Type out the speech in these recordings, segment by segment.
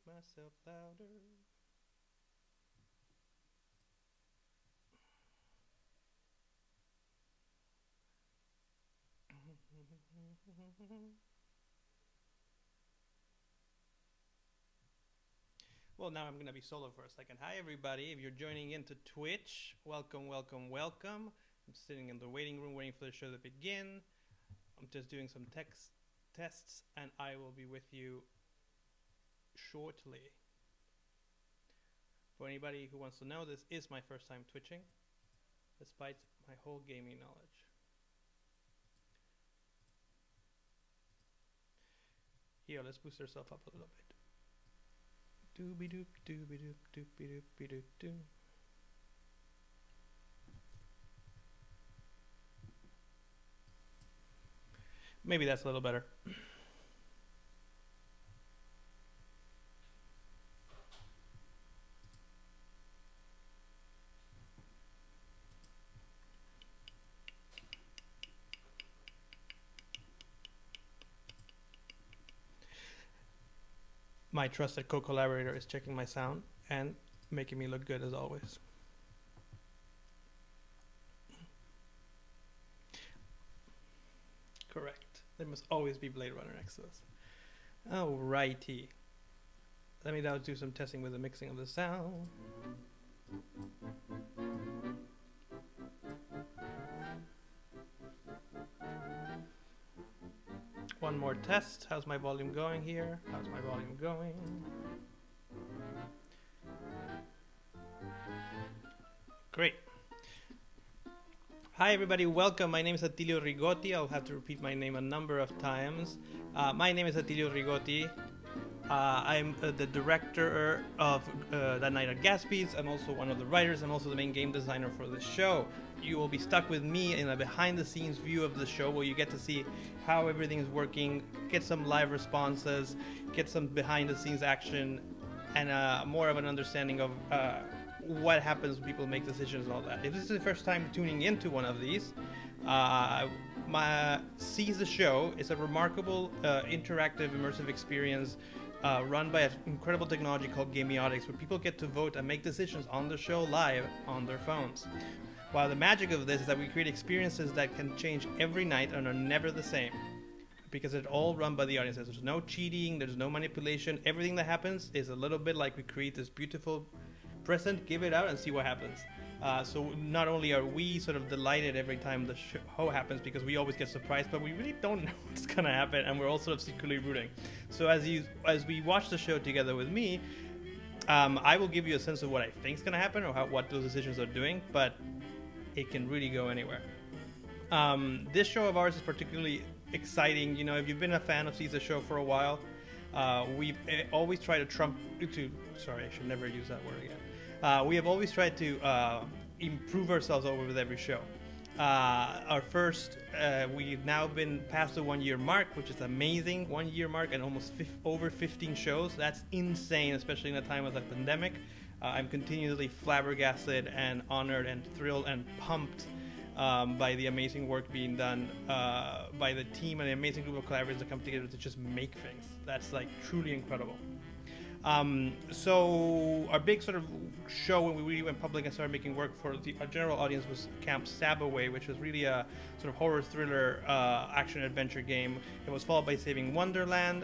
myself louder. Well, now I'm going to be solo for a second. Hi, everybody. If you're joining into Twitch, welcome, welcome, welcome. I'm sitting in the waiting room waiting for the show to begin. I'm just doing some tests, and I will be with you shortly. For anybody who wants to know, this is my first time twitching, despite my whole gaming knowledge. Here, let's boost ourselves up a little bit. Doobie doop, doobie doop, doopie doopie doop doo. Maybe that's a little better. My trusted co-collaborator is checking my sound and making me look good as always. Correct. There must always be Blade Runner next to us. Alrighty. Let me now do some testing with the mixing of the sound. One more test. How's my volume going here? How's my volume going? Great. Hi everybody, welcome. My name is Attilio Rigotti. I'll have to repeat my name a number of times. My name is Attilio Rigotti. I'm the director of That Night at Gatsby's. I'm also one of the writers. I'm also the main game designer for the show. You will be stuck with me in a behind-the-scenes view of the show where you get to see how everything is working, get some live responses, get some behind-the-scenes action, and more of an understanding of what happens when people make decisions and all that. If this is the first time tuning into one of these, Seize the Show is a remarkable interactive immersive experience run by an incredible technology called Gameotics, where people get to vote and make decisions on the show live on their phones. While the magic of this is that we create experiences that can change every night and are never the same, because it's all run by the audience. There's no cheating, there's no manipulation. Everything that happens is a little bit like we create this beautiful present, give it out, and see what happens. So not only are we sort of delighted every time the show happens, because we always get surprised, but we really don't know what's gonna happen, and we're all sort of secretly rooting. So as we watch the show together with me, I will give you a sense of what I think is gonna happen or what those decisions are doing, but it can really go anywhere. This show of ours is particularly exciting. You know, if you've been a fan of Seize the Show for a while, we've always tried to sorry, I should never use that word again. We have always tried to improve ourselves over with every show. Our first, we've now been past the 1 year mark, which is amazing. 1 year mark and almost over 15 shows. That's insane, especially in a time of the pandemic. I'm continually flabbergasted and honored and thrilled and pumped by the amazing work being done by the team and the amazing group of collaborators that come together to just make things. That's like truly incredible. So our big sort of show when we really went public and started making work for our general audience was Camp Sabaway, which was really a sort of horror thriller action adventure game. It was followed by Saving Wonderland,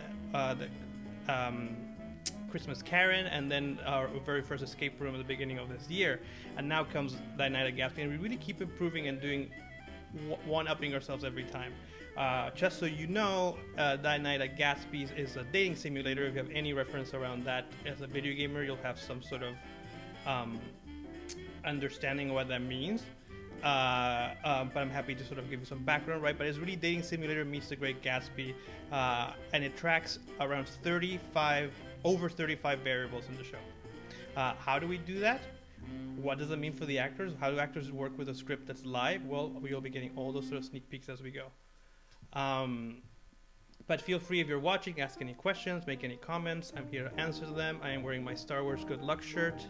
Christmas Karen, and then our very first escape room at the beginning of this year. And now comes That Night at Gatsby, and we really keep improving and doing one-upping ourselves every time. Just so you know, That Night at Gatsby's is a dating simulator. If you have any reference around that as a video gamer, you'll have some sort of understanding of what that means. But I'm happy to sort of give you some background, right? But it's really dating simulator meets The Great Gatsby, and it tracks around over 35 variables in the show. How do we do that? What does it mean for the actors? How do actors work with a script that's live? Well, we'll be getting all those sort of sneak peeks as we go. But feel free, if you're watching, ask any questions, make any comments. I'm here to answer them. I am wearing my Star Wars Good Luck shirt.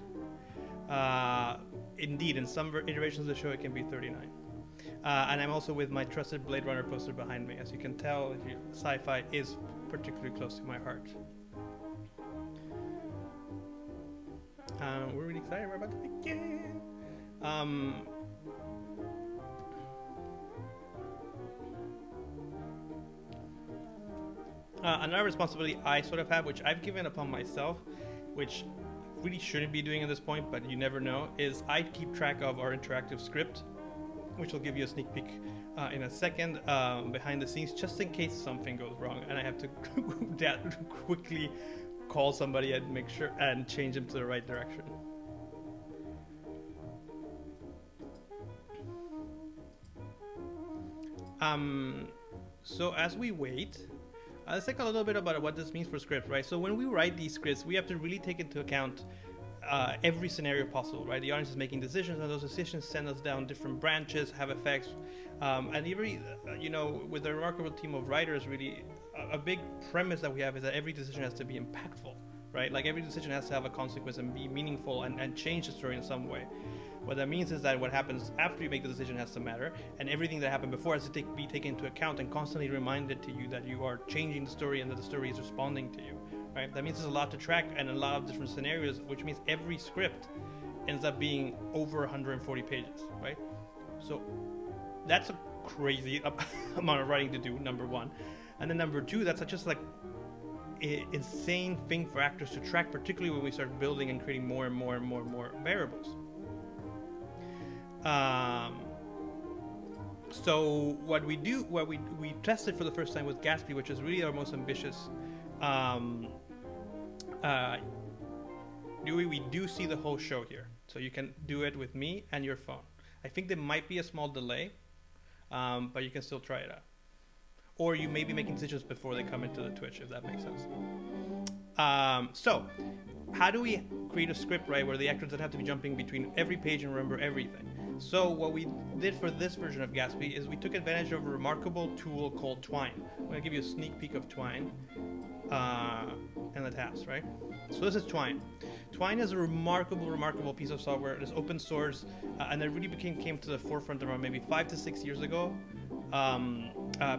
Indeed, in some iterations of the show, it can be 39. And I'm also with my trusted Blade Runner poster behind me. As you can tell, sci-fi is particularly close to my heart. We're really excited. We're about to begin. Um, Another responsibility I sort of have, which I've given upon myself, which really shouldn't be doing at this point, but you never know, is I keep track of our interactive script, which will give you a sneak peek in a second behind the scenes, just in case something goes wrong and I have to quickly call somebody and make sure and change them to the right direction. So as we wait, let's talk a little bit about what this means for scripts, right? So when we write these scripts, we have to really take into account every scenario possible, right? The audience is making decisions, and those decisions send us down different branches, have effects, and every, with a remarkable team of writers, really, a big premise that we have is that every decision has to be impactful, right? Like every decision has to have a consequence and be meaningful and change the story in some way. What that means is that what happens after you make the decision has to matter, and everything that happened before has to be taken into account and constantly reminded to you that you are changing the story and that the story is responding to you, right? That means there's a lot to track and a lot of different scenarios, which means every script ends up being over 140 pages, right? So that's a crazy amount of writing to do, number one. And then number two, that's just like an insane thing for actors to track, particularly when we start building and creating more and more and more and more variables. So what we tested for the first time with Gatsby, which is really our most ambitious. We do see the whole show here, so you can do it with me and your phone. I think there might be a small delay, but you can still try it out. Or you may be making decisions before they come into the Twitch, if that makes sense. So, how do we create a script, right, where the actors don't have to be jumping between every page and remember everything? So what we did for this version of Gatsby is we took advantage of a remarkable tool called Twine. I'm going to give you a sneak peek of Twine and the tasks, right? So this is Twine. Twine is a remarkable piece of software. It's open source, and it really came to the forefront around maybe 5 to 6 years ago.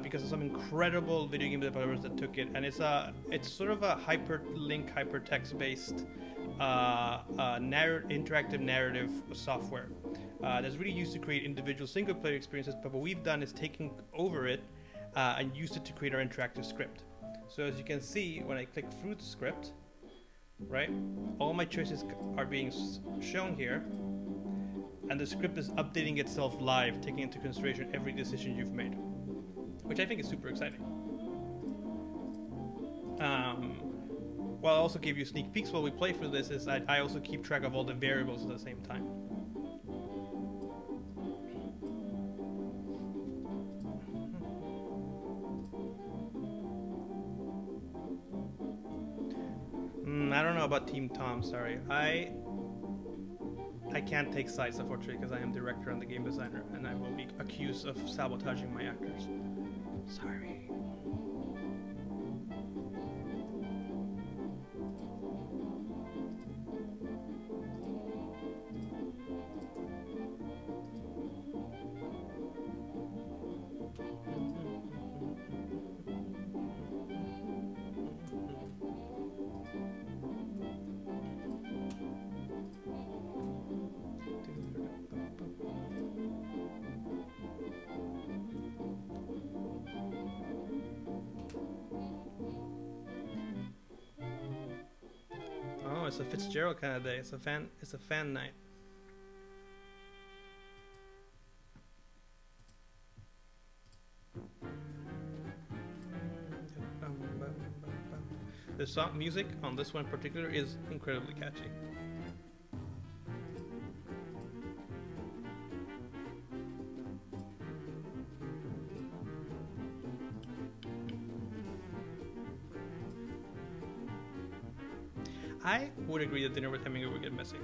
Because of some incredible video game developers that took it, and it's sort of a hypertext based interactive narrative software that's really used to create individual single player experiences. But what we've done is taken over it and used it to create our interactive script. So as you can see, when I click through the script, right, all my choices are being shown here. And the script is updating itself live, taking into consideration every decision you've made, which I think is super exciting. While I also give you sneak peeks while we play through this, is I also keep track of all the variables at the same time. I don't know about Team Tom, sorry. I can't take sides, unfortunately, because I am director and the game designer, and I will be accused of sabotaging my actors. Sorry. It's a Fitzgerald kind of day. It's a fan night. The song music on this one in particular is incredibly catchy. I would agree that Dinner with Hemingway would get messy.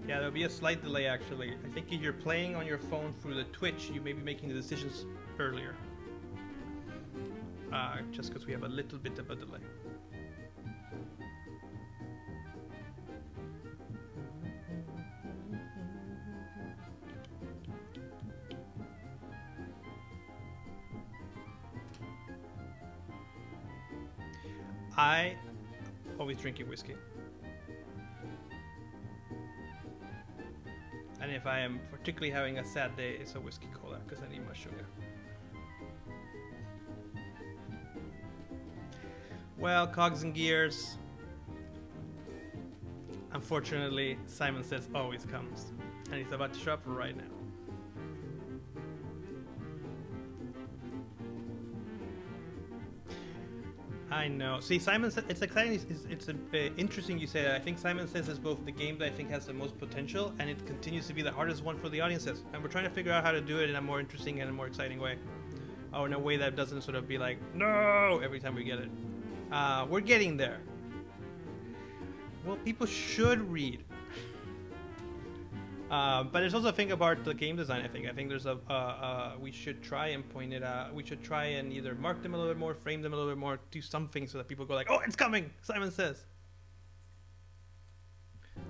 Yeah, there'll be a slight delay actually. I think if you're playing on your phone through the Twitch, you may be making the decisions earlier. Just because we have a little bit of a delay. I always drinking whiskey. And if I am particularly having a sad day, it's a whiskey cola because I need my sugar. Well, cogs and gears. Unfortunately, Simon Says always comes. And he's about to show up right now. I know. See, Simon Says, it's exciting. It's interesting you say that. I think Simon Says is both the game that I think has the most potential, and it continues to be the hardest one for the audiences. And we're trying to figure out how to do it in a more interesting and a more exciting way. Or in a way that doesn't sort of be like, no, every time we get it. We're getting there. Well, people should read. But there's also a thing about the game design. I think there's we should try and point it out. We should try and either mark them a little bit more, frame them a little bit more, do something so that people go like, "Oh, it's coming!" Simon Says.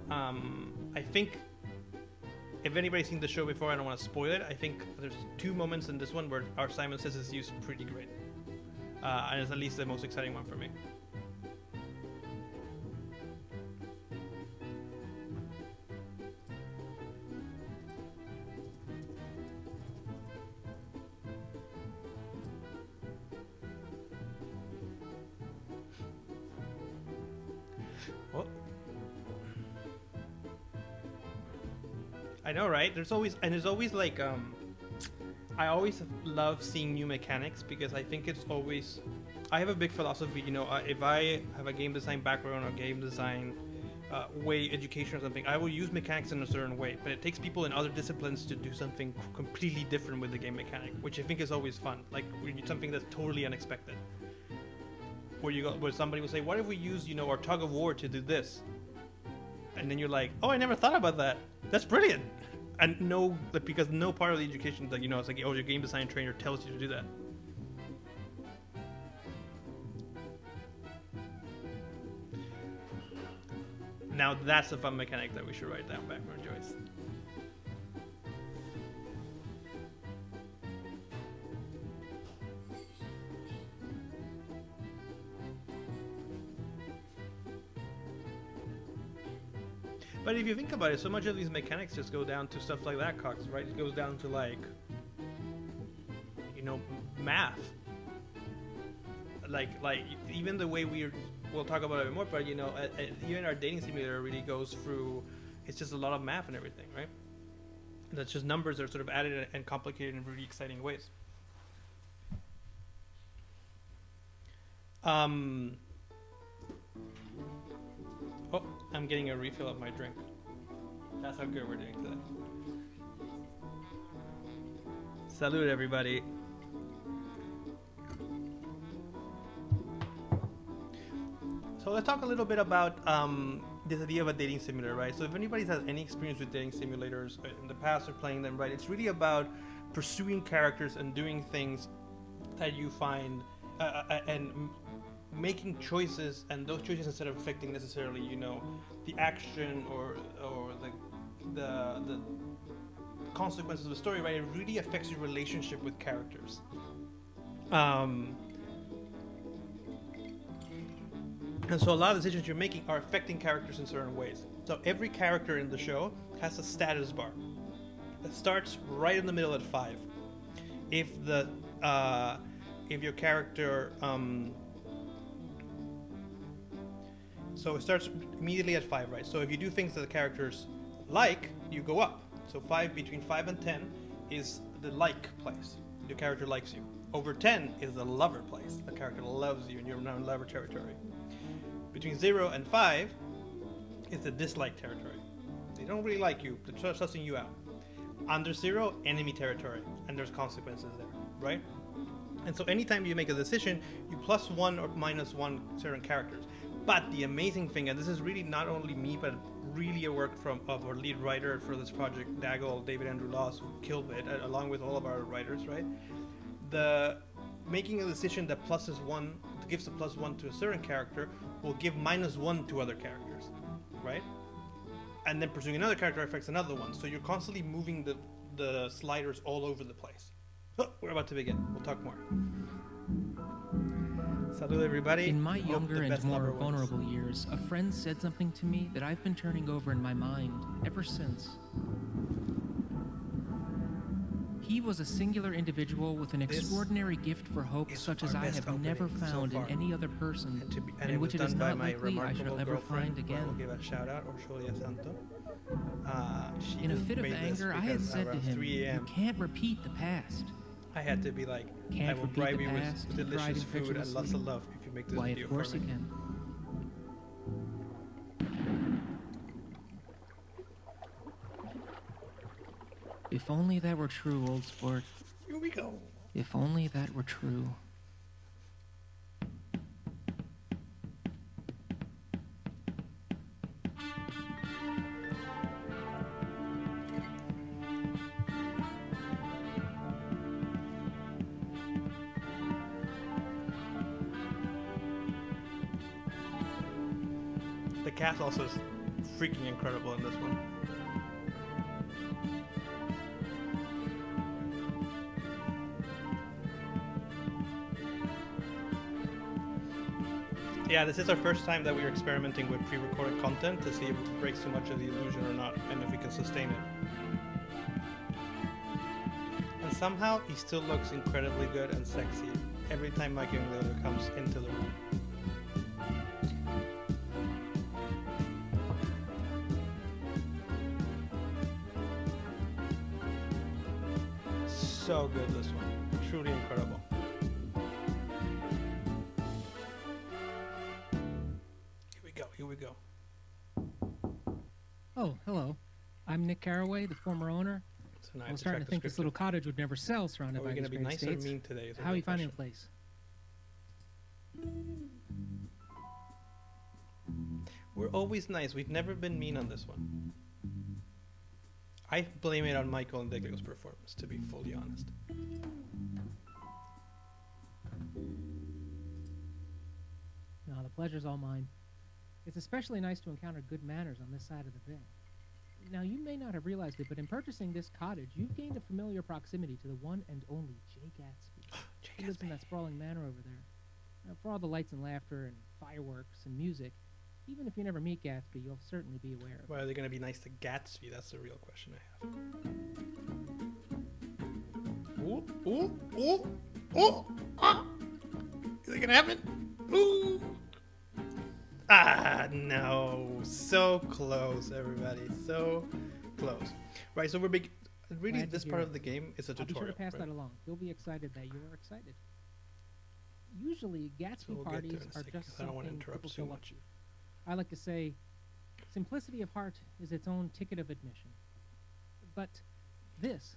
I think if anybody's seen the show before, I don't want to spoil it. I think there's 2 moments in this one where our Simon Says is used pretty great, and it's at least the most exciting one for me. I know, right? There's always like I always love seeing new mechanics because I think it's always I have a big philosophy, you know, if I have a game design background or game design way education or something, I will use mechanics in a certain way, but it takes people in other disciplines to do something completely different with the game mechanic, which I think is always fun. Like we need something that's totally unexpected. Where somebody will say, "What if we use, you know, our tug of war to do this?" And then you're like, "Oh, I never thought about that. That's brilliant." And because no part of the education that, you know, it's like, oh, your game design trainer tells you to do that. Now that's a fun mechanic that we should write down, background Joyce. But if you think about it, so much of these mechanics just go down to stuff like that, Cox, right? It goes down to, like, you know, math. Like even the way we'll talk about it a bit more, but, you know, even our dating simulator really goes through, it's just a lot of math and everything, right? That's just numbers that are sort of added and complicated in really exciting ways. Oh, I'm getting a refill of my drink. That's how good we're doing today. Salud, everybody. So let's talk a little bit about this idea of a dating simulator, right? So if anybody has any experience with dating simulators in the past or playing them, right, it's really about pursuing characters and doing things that you find and making choices, and those choices instead of affecting necessarily, you know, the action or the consequences of the story, right? It really affects your relationship with characters. And so a lot of decisions you're making are affecting characters in certain ways. So every character in the show has a status bar that starts right in the middle at 5. If your character so it starts immediately at 5, right? So if you do things that the characters like, you go up. So between 5 and 10 is the like place. Your character likes you. Over 10 is the lover place. The character loves you and you're now in lover territory. Between 0 and 5 is the dislike territory. They don't really like you, they're sussing you out. Under 0, enemy territory, and there's consequences there, right? And so anytime you make a decision, you +1 or -1 certain characters. But the amazing thing, and this is really not only me, but really a work of our lead writer for this project, Daggle, David Andrew Laws, who killed it, along with all of our writers, right? The making a decision that gives a +1 to a certain character will give -1 to other characters, right? And then pursuing another character affects another one. So you're constantly moving the sliders all over the place. Oh, we're about to begin. We'll talk more. Salud, everybody. In my Hope younger the and best more lover wins. vulnerable years, a friend said something to me that I've been turning over in my mind ever since. He was a singular individual with an This extraordinary gift for hope is such as our I best have never opening so found in far. any other person, And and which it is done by not my likely I shall remarkable ever girlfriend, find who I will again. give a shout out, Julia Santo. She In a fit of made this anger, I had because said to around him, 3 "You a.m. can't repeat the past." I had to be like, I Can't will repeat bribe the you past, with he cried delicious food and lots of incredulously. love if you make this Why, video of course for you me. can. If only that were true, old sport. Here we go. If only that were true. The cast also is freaking incredible in this one. Yeah, this is our first time that we're experimenting with pre-recorded content to see if it breaks too much of the illusion or not, and if we can sustain it. And somehow, he still looks incredibly good and sexy every time Mike Youngleader comes into the room. So good, this one. Truly incredible. Here we go. Oh, hello. I'm Nick Carraway, the former owner. So I was starting to think this little cottage would never sell surrounded Are by we going these to be great nice estates. or mean today? Is a How are real you finding the question. place? We're always nice. We've never been mean on this one. I blame it on Michael and Diglio's performance, to be fully honest. No, the pleasure's all mine. It's especially nice to encounter good manners on this side of the bay. Now, you may not have realized it, but in purchasing this cottage, you've gained a familiar proximity to the one and only Jay Gatsby. He lives in that sprawling manor over there. Now, for all the lights and laughter and fireworks and music, even if you never meet Gatsby, you'll certainly be aware of it. Well, are they going to be nice to Gatsby? That's the real question I have. Ooh, ooh, ooh, ooh, ah! Is it going to happen? Ooh! Ah, no. So close, everybody. So close. Right, so we're big. Really, Glad to this hear part it. of the game is a I'll be tutorial. sure to pass right? that along. You'll be excited that you're excited. Usually, Gatsby So we'll get to parties it in a are second, just 'cause I don't wanna something interrupt people too show up much. to. I like to say, simplicity of heart is its own ticket of admission. But this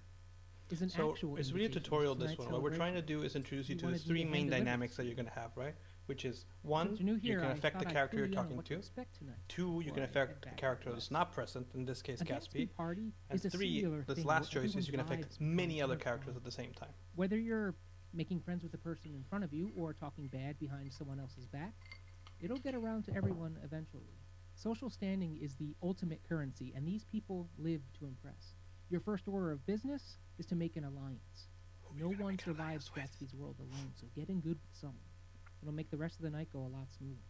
is an So actual it's really a invitation to tutorial, this tonight's one. What we're trying to celebration. do is introduce you You to the wanted me three to main hand deliver dynamics that this. you're going to have, right? Which is, one, Since you're new you here, can I affect the thought I'd character fill you're you in on talking what to. expect tonight. Two, you can before I affect head the back character to that's rest. not present, in this case A Gatsby. Gatsby party And is a three, singular this thing last where choice is you can everyone's affect lives many become other intertwined. characters at the same time. Whether you're making friends with the person in front of you or talking bad behind someone else's back, it'll get around to everyone eventually. Social standing is the ultimate currency, and these people live to impress. Your first order of business is to make an alliance. No one survives Gatsby's world alone, so get in good with someone. It'll make the rest of the night go a lot smoother.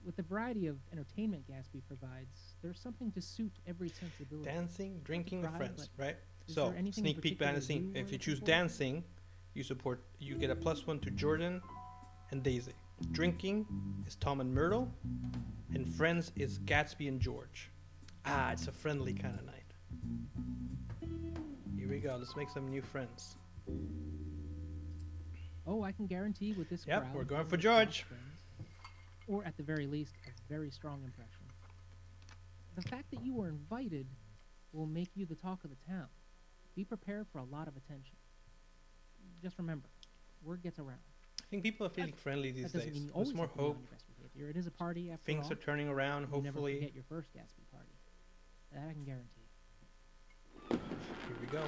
With the variety of entertainment Gatsby provides, there's something to suit every sensibility. Dancing, drinking with Try, friends, but right? is So, there anything sneak in peek behind the particular scene. you If were you choose looking for? dancing, you get a +1 to Jordan and Daisy. Drinking is Tom and Myrtle, and friends is Gatsby and George. Ah, it's a friendly kind of night. Here we go. Let's make some new friends. Oh, I can guarantee with this Yep, crowd, we're going you'll for make George. fast friends, or at the very least, a very strong impression. The fact that you were invited will make you the talk of the town. Be prepared for a lot of attention. Just remember, word gets around. I think people are feeling friendly these That doesn't days. mean you There's always more have to be on hope. your best behavior. It is a party after Things all. are turning around, You never hopefully. forget your first Gatsby party. That I can guarantee. Here we go.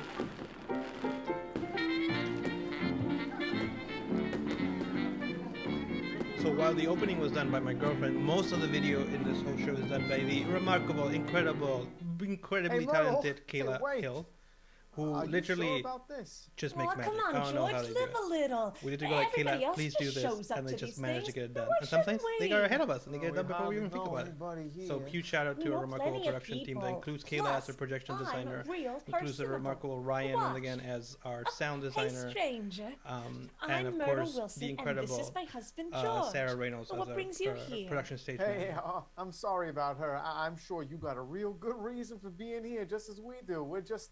So while the opening was done by my girlfriend, most of the video in this whole show is done by the remarkable, incredibly Hey, Merle, talented hey, Kayla wait. Hill. who Are you literally sure about this? just Oh, make magic. come on, I don't know how George, they do live it. a little. We literally go like, Everybody Kayla, else please just do this, shows up and they to just these manage to things. get it Well, done. why And sometimes shouldn't they are we? ahead of us, and they get it done before we even think about it. So Here. huge shout out We to a know remarkable plenty of production team that people. includes Kayla as a Plus, projection I'm designer, real includes the personable. remarkable Ryan Watch. once again as our sound Hey, designer, stranger. and I'm of Myrtle course Wilson, the and this incredible is my husband, George. Sarah Reynolds Well, as what brings you our here? production stage Hey, manager. I'm sorry about her. I'm sure you got a real good reason for being here, just as we do. We're just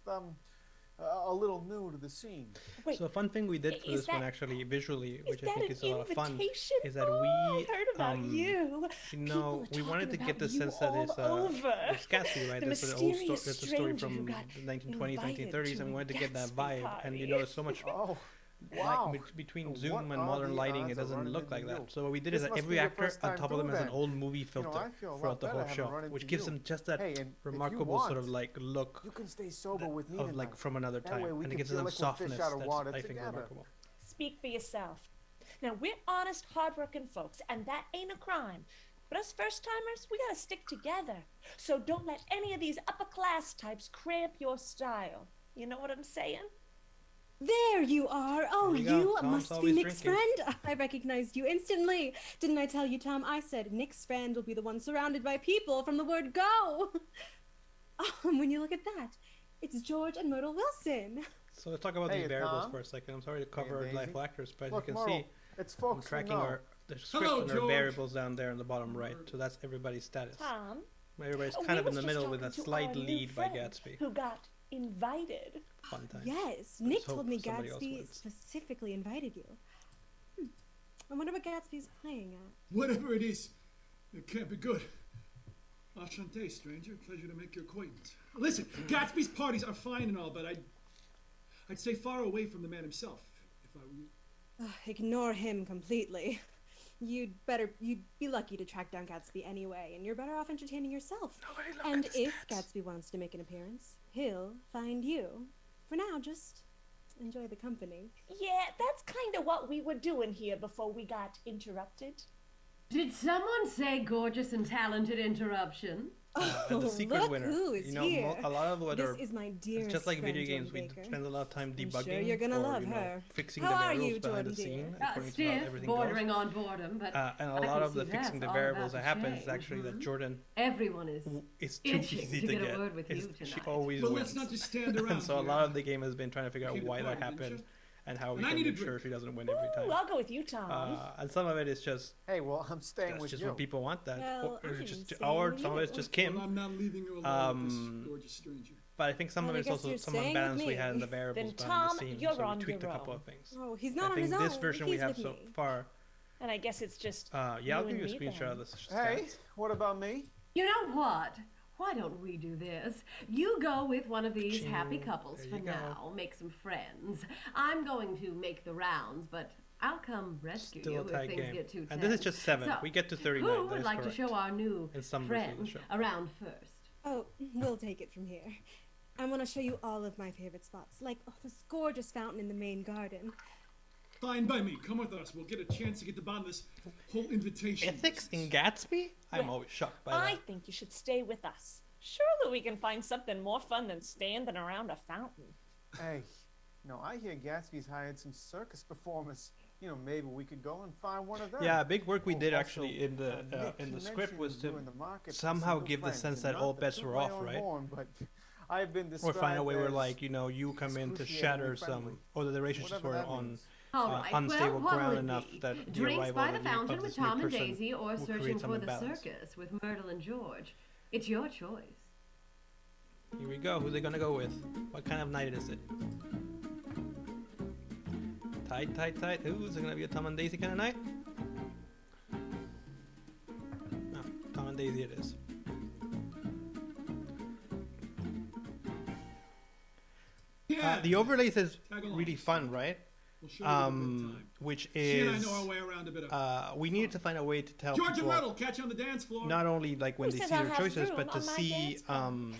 a little new to the scene. Wait, So a fun thing we did for is this one that- actually visually, which I that think an is a lot of fun, invitation? is that Oh, we I heard about you. you know, People we are wanted to talking get the about sense you that all over. it's Gatsby, right? The That's an old story. mysterious That's a story stranger who from got the 1920s, invited 1930s, to and we a wanted to get that Gatsby vibe. And you party. know, there's so much Oh, like wow. between What Zoom and are modern the lighting, it odds of doesn't running look like into that. you? So what we did This is that must every be your actor first on time top of them through has an then. old movie You filter know, I feel a lot throughout the better whole having show, run which into gives you. them just that Hey, and if you remarkable sort of want, like look You can stay sober with me of like tonight. from another That time, way we and it can gives feel them like we're fish softness out of that's water I think together. remarkable. Speak for yourself. Now, we're honest, hardworking folks, and that ain't a crime. But us first timers, we gotta stick together. So don't let any of these upper class types cramp your style. You know what I'm saying? There you are. Oh, There you go. you Tom's must be always Nick's drinking. friend. I recognized you instantly. Didn't I tell you, Tom? I said Nick's friend will be the one surrounded by people from the word go. When you look at that, it's George and Myrtle Wilson. So let's talk about Hey, these variables Tom. for a second. I'm sorry to Hey, cover Daisy. live actors, but Look, as you can Myrtle, see, it's I'm folks who tracking know. the script Hello, and our George. variables down there in the bottom right. So that's everybody's status. Tom? Everybody's we kind of in was the just middle with a talking to slight our new lead by friend Gatsby. Who got invited. Fun time. Yes, Let's Nick hope told me somebody else Gatsby wins. specifically invited you. I wonder what Gatsby's playing at. Whatever it is, it can't be good. Enchanté, stranger. Pleasure to make your acquaintance. Listen, Gatsby's parties are fine and all, but I'd stay far away from the man himself if I were you. Ignore him completely. You'd be lucky to track down Gatsby anyway, and you're better off entertaining yourself. And if Gatsby wants to make an appearance, he'll find you. For now, just enjoy the company. Yeah, that's kind of what we were doing here before we got interrupted. Did someone say gorgeous and talented interruption? The secret look winner. who is you know, here. a lot of what This are is my dear. it's just like video games. We spend a lot of time I'm debugging sure you're gonna or love you know, her. fixing How the are variables you, behind the Jordan, scene dear? according to how Stiff, everything bordering goes. on boredom, but And I a lot can of the see fixing the that's all variables about that happens change. is actually that Jordan Everyone is is too itching easy to to get a get. word with you She tonight. always Well, wins. let's not just stand around. And so a here. lot of the game has been trying to figure out Came to why that party, didn't happened you? and how we And I can need a make sure drink. she doesn't win every Ooh, time. I'll go with you, Tom. And some of it is just Hey, well, I'm staying that's with just you. when people want that, Well, or I'm it's just staying or with some of it's you. just Well, Kim. I'm not leaving you alone with Um, this gorgeous stranger. But I think some Well, of I it's guess also you're some staying with unbalance we had in me. the variables Then, behind Tom, the scenes. you're So we on tweaked a your couple own. of things. Oh, he's I not on think his own. this version we He's have with so me. far. And I guess it's just. Yeah, you I'll give you a and me screenshot then. of this. Hey, what about me? You know what? Why don't we do this? You go with one of these happy Ching. couples There for you go. now, make some friends. I'm going to make the rounds, but I'll come rescue Still you a if tight things game. get too And this is tense. just 7. So, We get to 39. Who That would is like correct. to show our new In some versions of the friend show. around first? Oh, we'll take it from here. I want to show you all of my favorite spots, like this gorgeous fountain in the main garden. Fine by me. Come with us. We'll get a chance to get to the bottom of this whole invitation. Ethics in business. Gatsby? I'm Well, always shocked by I that. think you should stay with us. Surely we can find something more fun than standing around a fountain. Hey, I hear Gatsby's hired some circus performers. Maybe we could go and find one of them. Yeah, big work we Oh, did also, actually in the Nick, in you the script mentioned was to you in the market for somehow some new give the friends, sense and that not all to bets toot were my off, own right? horn, but I've been Or described find a way where as like you come in to excruciatingly shatter friendly. some, or the relationships Whatever were that on means. All right, unstable well, what ground would it enough be? that the Drinks arrival by of the a new- fountain of with this new Tom and person Daisy, or will searching create some for the imbalance. circus with Myrtle and George. It's your choice. Here we go. Who they gonna go with? What kind of night is it? Tight, tight, tight. Ooh, is it gonna be a Tom and Daisy kind of night? No, Tom and Daisy it is. Yeah. The overlays is Tag along. really fun, right? We'll show you a good time. Which She and I is know our way around a bit of. we needed to find a way to tell George and people Myrtle, catch you on the dance floor. not only like when Who they says see I'll their have choices, room but to on my see dance floor?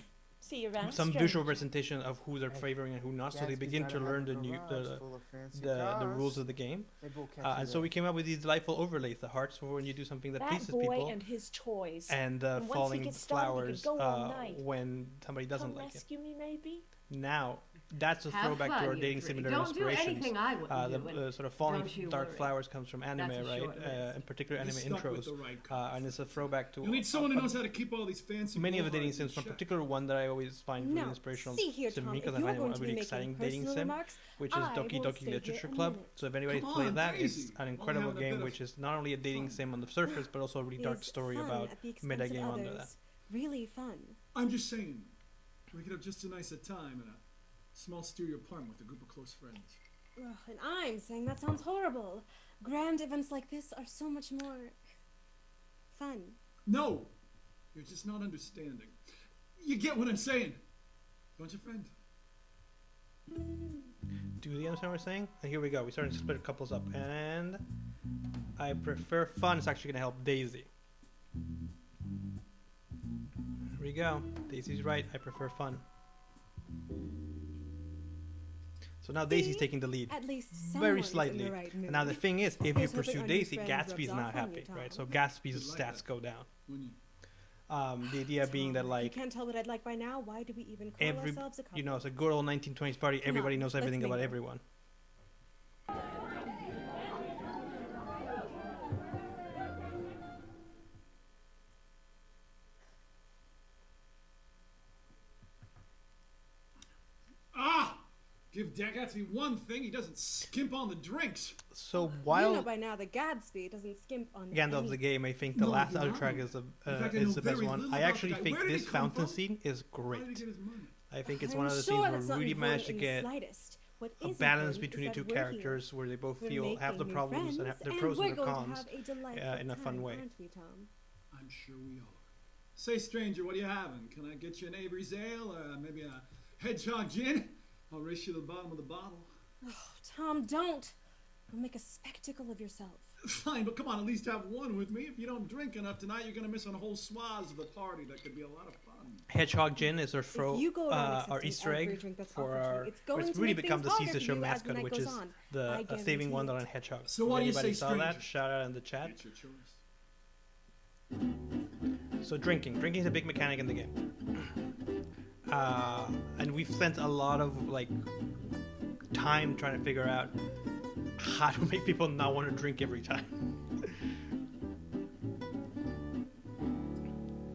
See you around, some stranger. visual representation of who they're favoring and who not, so they Gatsby's begin gotta to have learn a the new garage full of fancy the cars. rules of the game. Maybe we'll catch And you so we there. came up with these delightful overlays, the hearts for when you do something that That pleases boy people, and his toys. and And once he falling gets started, he flowers could go all night. when somebody doesn't Come like it. rescue me, maybe? Now, that's a Have throwback to fun, our you dating three. simulator Don't do inspirations. anything I wouldn't do, The and sort of falling don't you dark worry. flowers comes from anime, That's a right? short list. In particular, You're anime stuck with intros, the right and it's a throwback to You need someone who knows how to keep all these fancy. many of the dating blowhards in sims. From check. particular one that I always find really No, inspirational see here, to Tom, me if because I you're find it going a to be really making exciting dating personal sim, remarks, which is I Doki will Doki stay here Literature a Club. minute. So if anybody's Come played on, that, Daisy. it's an Only incredible having a bit game, of which is not only a dating fun. sim on the surface, but also a really dark Is story fun about at the expense meta of game under that. others. Really fun. I'm just saying, we could have just as nice a time in a small studio apartment with a group of close friends. Ugh, and I'm saying that sounds horrible. Grand events like this are so much more fun. No, you're just not understanding. You get what I'm saying, don't you, friend? Do you understand what we're saying? And here we go. We started to split couples up, and I prefer fun. It's actually gonna help Daisy. Here we go. Daisy's right. I prefer fun. So now Daisy's See? taking the lead. At least Very someone's slightly. in the right mood. And now the thing is, if you Here's hoping pursue our new Daisy, friend Gatsby's rubs not off on happy, you, right? Tom. So Gatsby's You'd like stats that. go down. Wouldn't you? The idea being that You like can't tell what I'd like by now. Why do we even call every, ourselves a couple? you know, it's a good old 1920s party. Come Everybody on, knows let's everything about mingle. everyone. Ah! Give Gatsby one thing, he doesn't skimp on the drinks. So You while know by now that Gatsby doesn't skimp on Gandalf's the anything. game, I think the No, last you're other not. track In is the fact, I is know the best very one. little I about actually the guy. think Where did this he come fountain from? scene is How did he great. get his money? I think it's I'm one of the sure scenes that's where not really managed to important in get the slightest. What a is balance important between the is two that we're here. characters where they both We're feel have the making new problems and friends, have the pros we're and the going cons to have a delightful in a fun time, way. aren't we, Tom? I'm sure we are. Say, stranger, what are you having? Can I get you an Avery's ale or maybe a hedgehog gin? I'll race you to the bottom of the bottle. Oh, Tom, don't. You'll make a spectacle of yourself. Fine, but come on, at least have one with me. If you don't drink enough tonight, you're gonna miss on whole swaths of the party. That could be a lot of fun. Hedgehog Gin is our throw you go around our accepting Easter every egg drink that's for offered to you, our. it's going It's to really make become the things harder Caesar for Show you as the mascot, night which goes is on. the I saving guarantee $1 it. hedgehog. So If what do you anybody say, saw that? stranger? Shout out in the chat. It's your choice. So drinking is a big mechanic in the game, and we've spent a lot of like time trying to figure out how to make people not want to drink every time.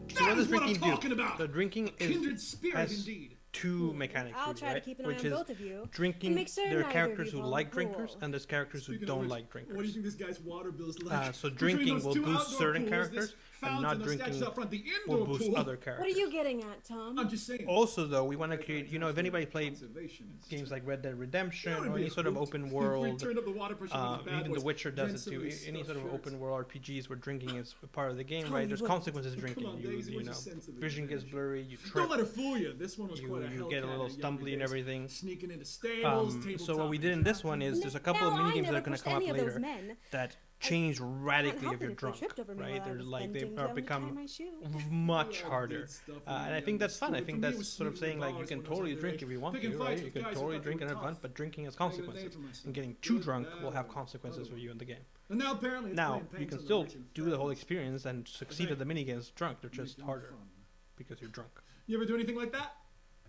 So That what does is what I'm drinking do? talking about. So drinking Kindred is spirit, has indeed. two mechanics, I'll really, try to right? keep an eye Which on is both of you. drinking. make sure There are neither of characters you who fall like in the pool. drinkers, and there's characters who Speaking of don't which, like drinkers. What do you think this guy's water bill's like? So Between drinking those will two boost outdoor certain pools, characters, this and fountain not that's drinking statued up front, the will indoor boost pool. other What are characters. you getting at, Tom? I'm just saying. Also, though, we want to create. You know, if anybody played Conservation is- games like Red Dead Redemption You know, it'd or be any a sort of hoot open if we world, turned up the water pressure on the bad even The boys, Witcher drank does it some too. of these Any sort of stuffed open world RPGs where drinking is a part of the game, Tom, right? you There's wouldn't. consequences to Come drinking. on, You Daisy, you where's know, your sense of vision gets advantage? blurry. You Don't trip. let her fool you. This one was quite a You hellcat get a little in the younger stumbly and days. everything. Sneaking into stables, So what we did in this one is there's a couple of Now, mini I games that never are going to pushed come up any of those later men. that change radically help if it you're if they drunk, tripped over me right? while I They're was like they bending are down to tie become my shoe. much Yeah, harder, neat stuff and I think that's fun. I think For me, it that's was sort of sneaking saying like you bars can when I was totally underage, drink if you want picking to, fights right? You with can guys who totally thought drink they and were have fun, tough. but drinking has Made a name consequences, for myself. and getting too Good, drunk bad, will have or consequences for otherwise. you in the game. And now apparently it's Now playing you paints can on the still rich and do the whole famous. experience and succeed at the mini games drunk. They're just Making harder fun. because you're drunk. You ever do anything like that?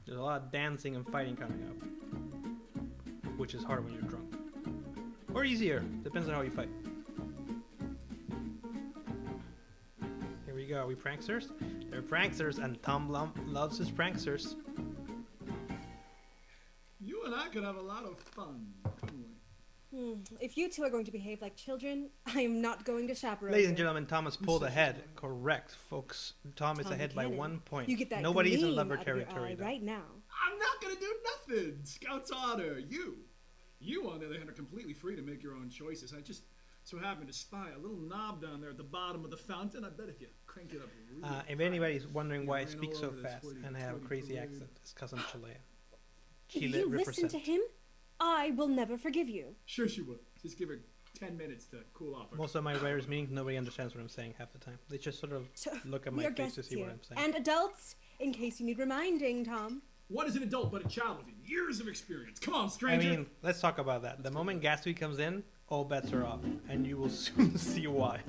There's a lot of dancing and fighting coming up, which is harder when you're drunk, or easier, depends on how you fight. Here we go. Are we pranksters? They're pranksters, and Tom loves his pranksters. You and I could have a lot of fun, couldn't we? If you two are going to behave like children, I am not going to chaperone Ladies and you. gentlemen, Thomas pulled ahead. Correct, folks. Tom is Tom ahead by Buchanan. 1 point. You get that Nobody's in gleam lover out of your territory eye though. right now. I'm not gonna do nothing. Scout's honor. You on the other hand are completely free to make your own choices. I just so happen to spy a little knob down there at the bottom of the fountain. I bet if you crank it up really If anybody's wondering You why I ran speak all so over this fast hoity and I have a toity crazy parade. accent, it's because I'm Chilean. If Chile you listen to represent. him, I will never forgive you. Sure she will. Just give her 10 minutes to cool off. Most of my writers' meetings, nobody understands what I'm saying half the time. They just sort of So, look at we my are face to guests see what here. I'm saying. And adults, in case you need reminding, Tom. What is an adult but a child with years of experience? Come on, I stranger. mean, let's talk about that. The moment Gatsby comes in, all bets are off, and you will soon see why.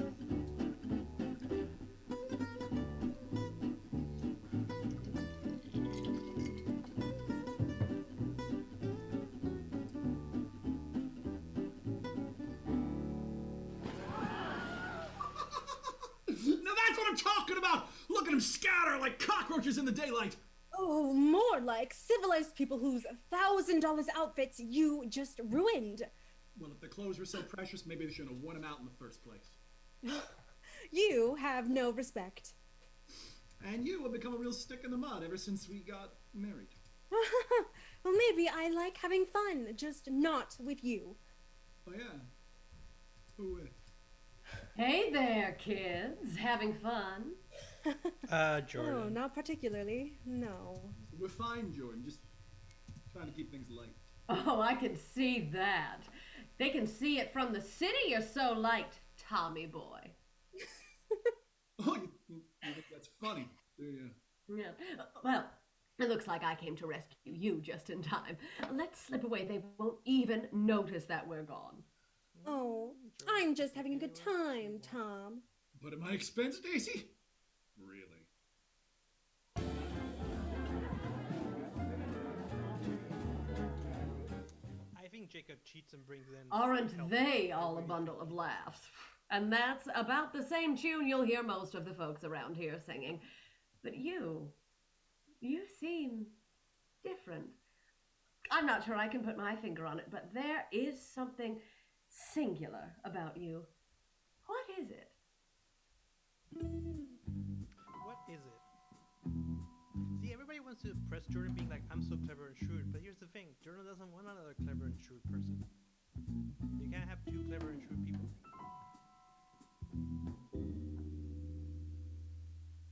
and scatter like cockroaches in the daylight. Oh, more like civilized people whose $1,000 outfits you just ruined. Well, if the clothes were so precious, maybe they shouldn't have worn them out in the first place. You have no respect. And you have become a real stick in the mud ever since we got married. Well, maybe I like having fun, just not with you. Oh, yeah? Who with? Hey there, kids. Having fun? Jordan. Oh, not particularly. No. We're fine, Jordan. Just trying to keep things light. Oh, I can see that. They can see it from the city. You're so liked, Tommy boy. Oh, you think that's funny, do you? Yeah. Well, it looks like I came to rescue you just in time. Let's slip away. They won't even notice that we're gone. Oh, I'm just having a good time, Tom. But at my expense, Daisy? Really? I think Jacob cheats and brings in. Aren't help. they all a bundle of laughs? And that's about the same tune you'll hear most of the folks around here singing. But you seem different. I'm not sure I can put my finger on it, but there is something singular about you. What is it? What is it? See, everybody wants to impress Jordan being like, I'm so clever and shrewd, but here's the thing, Jordan doesn't want another clever and shrewd person. You can't have two clever and shrewd people.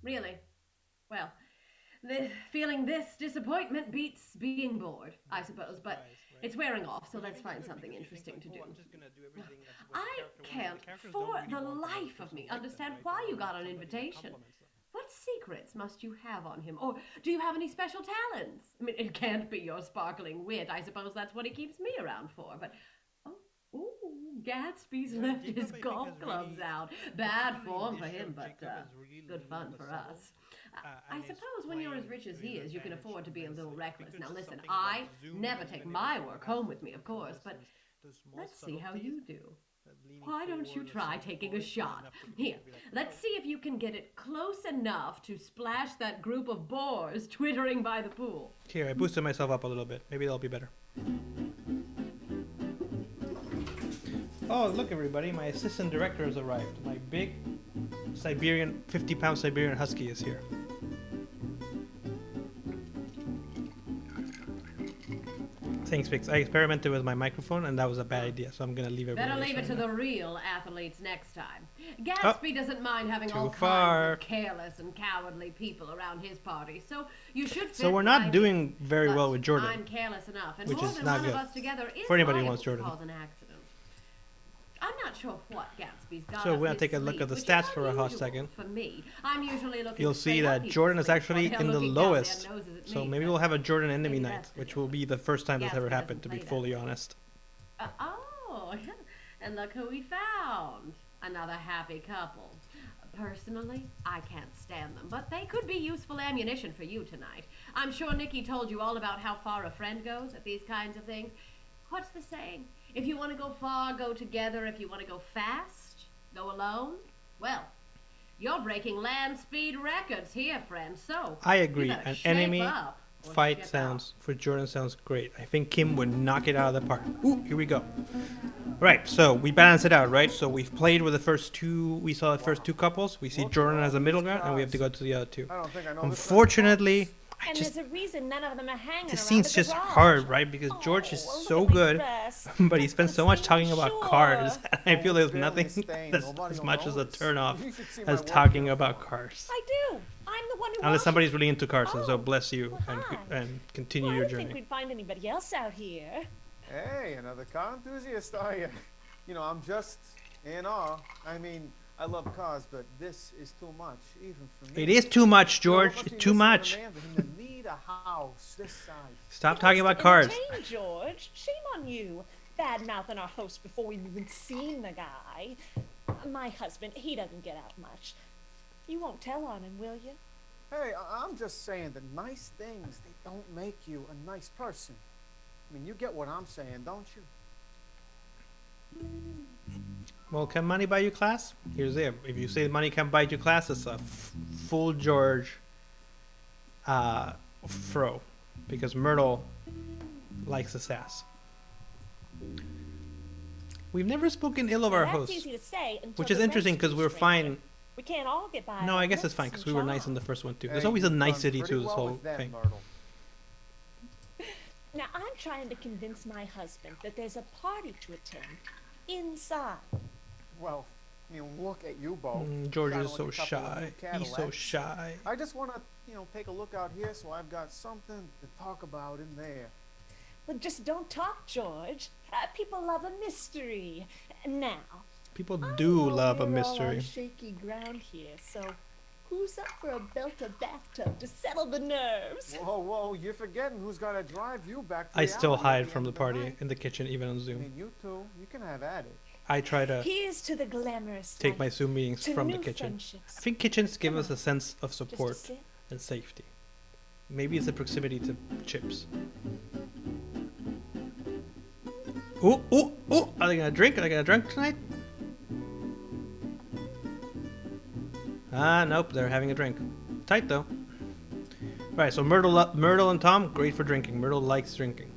Really? Well, feeling this disappointment beats being bored, I suppose, but Right. it's wearing off, so let's Maybe find good, something because you interesting think, to do. I'm just gonna do everything that's what the I character wants. can't, The characters for don't really the want another life of person me, like them, understand right? why They you want got an somebody that invitation. compliments them. What secrets must you have on him? Or do you have any special talents? I mean, it can't be your sparkling wit. I suppose that's what he keeps me around for. But, Gatsby's Yeah, left Jacob, I his think, golf has clubs really- out. Bad particularly form in for this him, show, but Jacob has really good fun leaned for the us. I and is suppose when you're as playing rich as to he his is, you can advantage afford to be a little immensely. I reckless. think Now there's just listen, something about I Zoom never and take being my able to work have home with me, of those course, but those small let's see how subtleties, you do. leaning Why don't you forward or try something taking a forward is shot? enough for people Here, to be like, let's "Oh." see if you can get it close enough to splash that group of boars twittering by the pool. Here, I boosted myself up a little bit. Maybe that'll be better. Oh, look, everybody. My assistant director has arrived. My big 50-pound Siberian Husky is here. Thanks, Vix. I experimented with my microphone, and that was a bad idea, so I'm going to leave it Better where it is leave it right to now. the real athletes next time. Gatsby doesn't mind having Too all far. kinds of careless and cowardly people around his party, so you should fit So we're not right doing very But well with Jordan. I'm careless enough, and which more is than not one good. of us together is For anybody who liable wants to Jordan. cause an accident. I'm not sure what Gatsby's got So up we're gonna his take a look sleeve, at the which is stats for a hot unusual second. For me, I'm usually looking You'll to see straight up that people's Jordan is sleeves actually while they're in the looking down their lowest. noses at So me, maybe but we'll have a Jordan enemy maybe night, that's which just will be the first time that's Gatsby ever doesn't happened, to be play that fully way. honest. And look who we found. Another happy couple. Personally, I can't stand them, but they could be useful ammunition for you tonight. I'm sure Nikki told you all about how far a friend goes at these kinds of things. What's the saying? If you want to go far, go together. If you want to go fast, go alone. Well, you're breaking land speed records here, friend, so I you agree. better An shape enemy up or fight ship sounds for Jordan sounds great. I think Kim would knock it out of the park. Ooh, here we go. Right, so we balance it out, right? So we've played with the first two. We saw the first two couples. We see Look at Jordan all as a middle these ground, and we have to cars. go to the other two. I don't think I know Unfortunately, I And just there's a reason none of them are hanging this around scene's the just garage. hard, right? Because George is Oh, look so at my good, dress. but he That's spends the so much stain, talking about sure. cars. And I feel there's Barely nothing stained. that's Nobody as will much as a notice. turnoff You should see my as work talking uniform. about cars. I do. I'm the one who Unless washes. somebody's really into cars, and so Oh, bless you well, and hi. continue Well, I your didn't think journey. we'd find anybody else out here. Hey, another car enthusiast, are you? You know, I'm just in awe. I mean, I love cars, but this is too much, even for me. It is too much, You know, George. what must be Too missing in a much. man for him to need a house this size? Stop talking about cars. Entertain, George. Shame on you. Bad mouthing our host before we've even seen the guy. My husband, he doesn't get out much. You won't tell on him, will you? Hey, I'm just saying that nice things, they don't make you a nice person. I mean, you get what I'm saying, don't you? Well, can money buy you class? Here's it. If you say money can buy you class, it's a full George fro, because Myrtle likes the sass. We've never spoken ill of our That's hosts, easy to say until which is the interesting rest because do, we're stranger. fine. We can't all get by. No, on I guess it's looks fine because and we were nice in charm. the first one too. Hey, There's always a you've done nicety pretty to this well whole with them, thing. Myrtle. Now I'm trying to convince my husband that there's a party to attend inside. Well, I mean, look at you both. George Kinda is like so a couple of new shy. He's so Cadillacs. shy. I just want to, take a look out here so I've got something to talk about in there. Well, just don't talk, George. People love a mystery. Now, People I do know love a we're all mystery. on shaky ground here, so who's up for a belter bathtub to settle the nerves? Whoa, you're forgetting who's got to drive you back to I still reality at hide the from end the of party night. in the kitchen, even on I Zoom. mean, you two, you can have at it. I try to Here's to the glamorous take life, my Zoom meetings to from the new kitchen. friendships. I think kitchens give Come us a on, sense of Just a support sip. and safety. Maybe it's the proximity to chips. Ooh! Are they gonna drink? Are they gonna drink tonight? Nope, they're having a drink. Tight though. Right, so Myrtle and Tom, great for drinking. Myrtle likes drinking.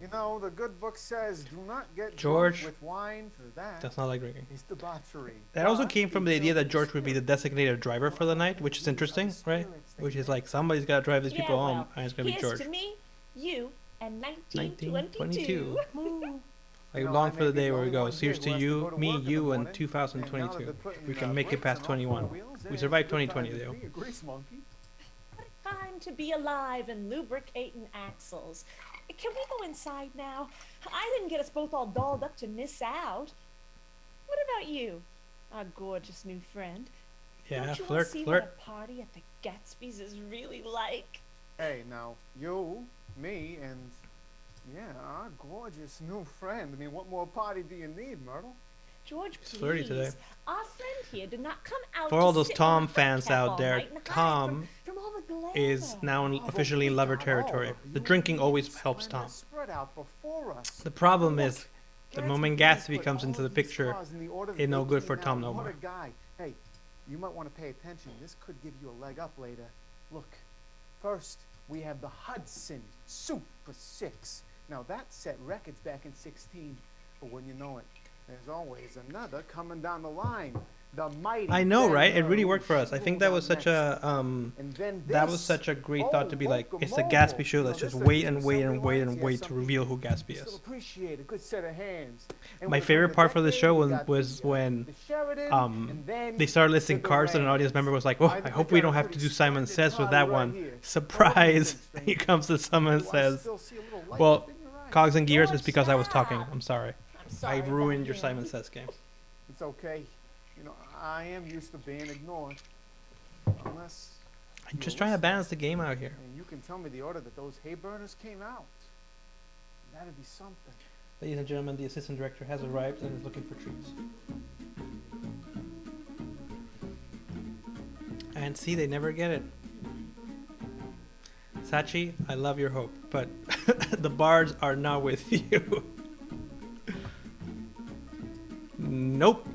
You know, the good book says, do not get George, drunk with wine, for that Does not like drinking. is debauchery. That also But came from the be idea filled that with George would be the spirit. designated driver for the night, which is interesting, right? Which is like, somebody's gotta drive these people home, and it's gonna be here's George. to me, you, and 1922. 1922. I You know, long I for may the be day the where we only go. one So here here's who to has to you, go to me, work in the you, and morning, and now that 2022. they're putting, We can make it brakes past on all 21. four wheels, We it's survived a good 2020 time to though. be a grease monkey. What a time to be alive and lubricating axles. Can we go inside now? I didn't get us both all dolled up to miss out. What about you, our gorgeous new friend? Yeah, Don't you flirt, want to see flirt. what a party at the Gatsby's is really like? Hey, now, you, me, and, yeah, our gorgeous new friend. I mean, what more party do you need, Myrtle? George, It's flirty please. today. Our friend here did not come out For to all those sit Tom on a fans nightcap out all there, night and hide Tom from all the glamour. is now Oh, but officially in we lover got all territory. of The you drinking always needs helps kinda Tom. spread out before us. The problem Look, is, the Gatsby moment didn't Gatsby put comes all into the of these picture, cars in the order that it's no they good came for Tom out. no What more. a guy. Hey, you might want to pay attention. This could give you a leg up later. Look, first we have the Hudson Super 6. Now that set records back in 16, but when you know it, there's always another coming down the line. The mighty. I know, Ben right? It really Hur, worked for us. I think that was such a And then that was this. such a great thought to be like, it's the Guacamole. Gatsby show. You know, Let's just this wait is and wait and something wait else. and Yeah, wait to some reveal who people Gatsby still is. appreciate a good set of hands. And My with favorite the part for the decade, show we was, got was the, when the Sheridan, and then they started listing the cars and an audience Durans. member was like, "Oh, I hope we don't have to do Simon Says with that one." Surprise! Here comes the Simon Says. Well, Cogs and Gears is because I was talking. I'm sorry. I'm sorry I about ruined your him. Simon Says game. It's okay. You know, I am used to being ignored. Unless. I'm you just were trying to listening. balance the game out here. And you can tell me the order that those hay burners came out. That'd be something. Ladies and gentlemen, the assistant director has arrived and is looking for treats. And see, they never get it. Sachi, I love your hope, but the bards are not with you. Nope.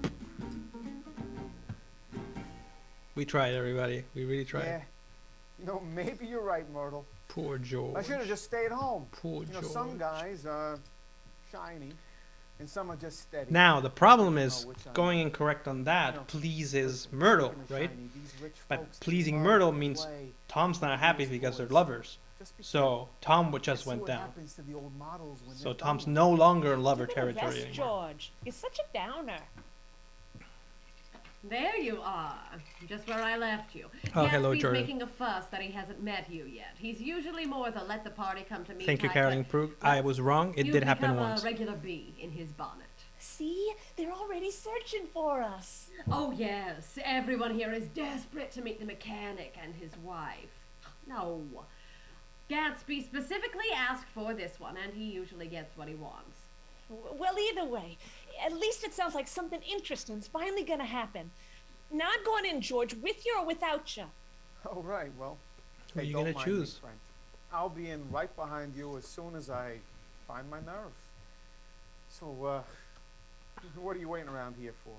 We tried, everybody. We really tried. Yeah. You know, maybe you're right, Myrtle. Poor George. I should have just stayed home. Poor You know, George. some guys are shiny, and some are just steady. Now, the problem I don't is, know which I going am. incorrect on You that know, pleases listen, Myrtle, speaking of right? shiny, these rich But folks, they pleasing love Myrtle to means play Tom's not with happy these because they're boys. lovers. Just be So careful. Tom You just see went what down. happens to the old models when So they're Tom's done. no longer in lover Give it a territory rest, anymore. George. You're such a downer. There you are, just where I left you. Oh, hello, Gatsby's Jordan. making a fuss that he hasn't met you yet. He's usually more the let the party come to me Thank you, type, Caroline but Prug. I was wrong. It you've did happen become once. a regular bee in his bonnet. See? They're already searching for us. Oh yes, everyone here is desperate to meet the mechanic and his wife. No, Gatsby specifically asked for this one, and he usually gets what he wants. Well, either way, at least it sounds like something interesting's finally gonna happen. Now I'm going in, George, with you or without you. All right, well. Who are hey, you don't gonna mind me, choose? friend. I'll be in right behind you as soon as I find my nerve. So, what are you waiting around here for?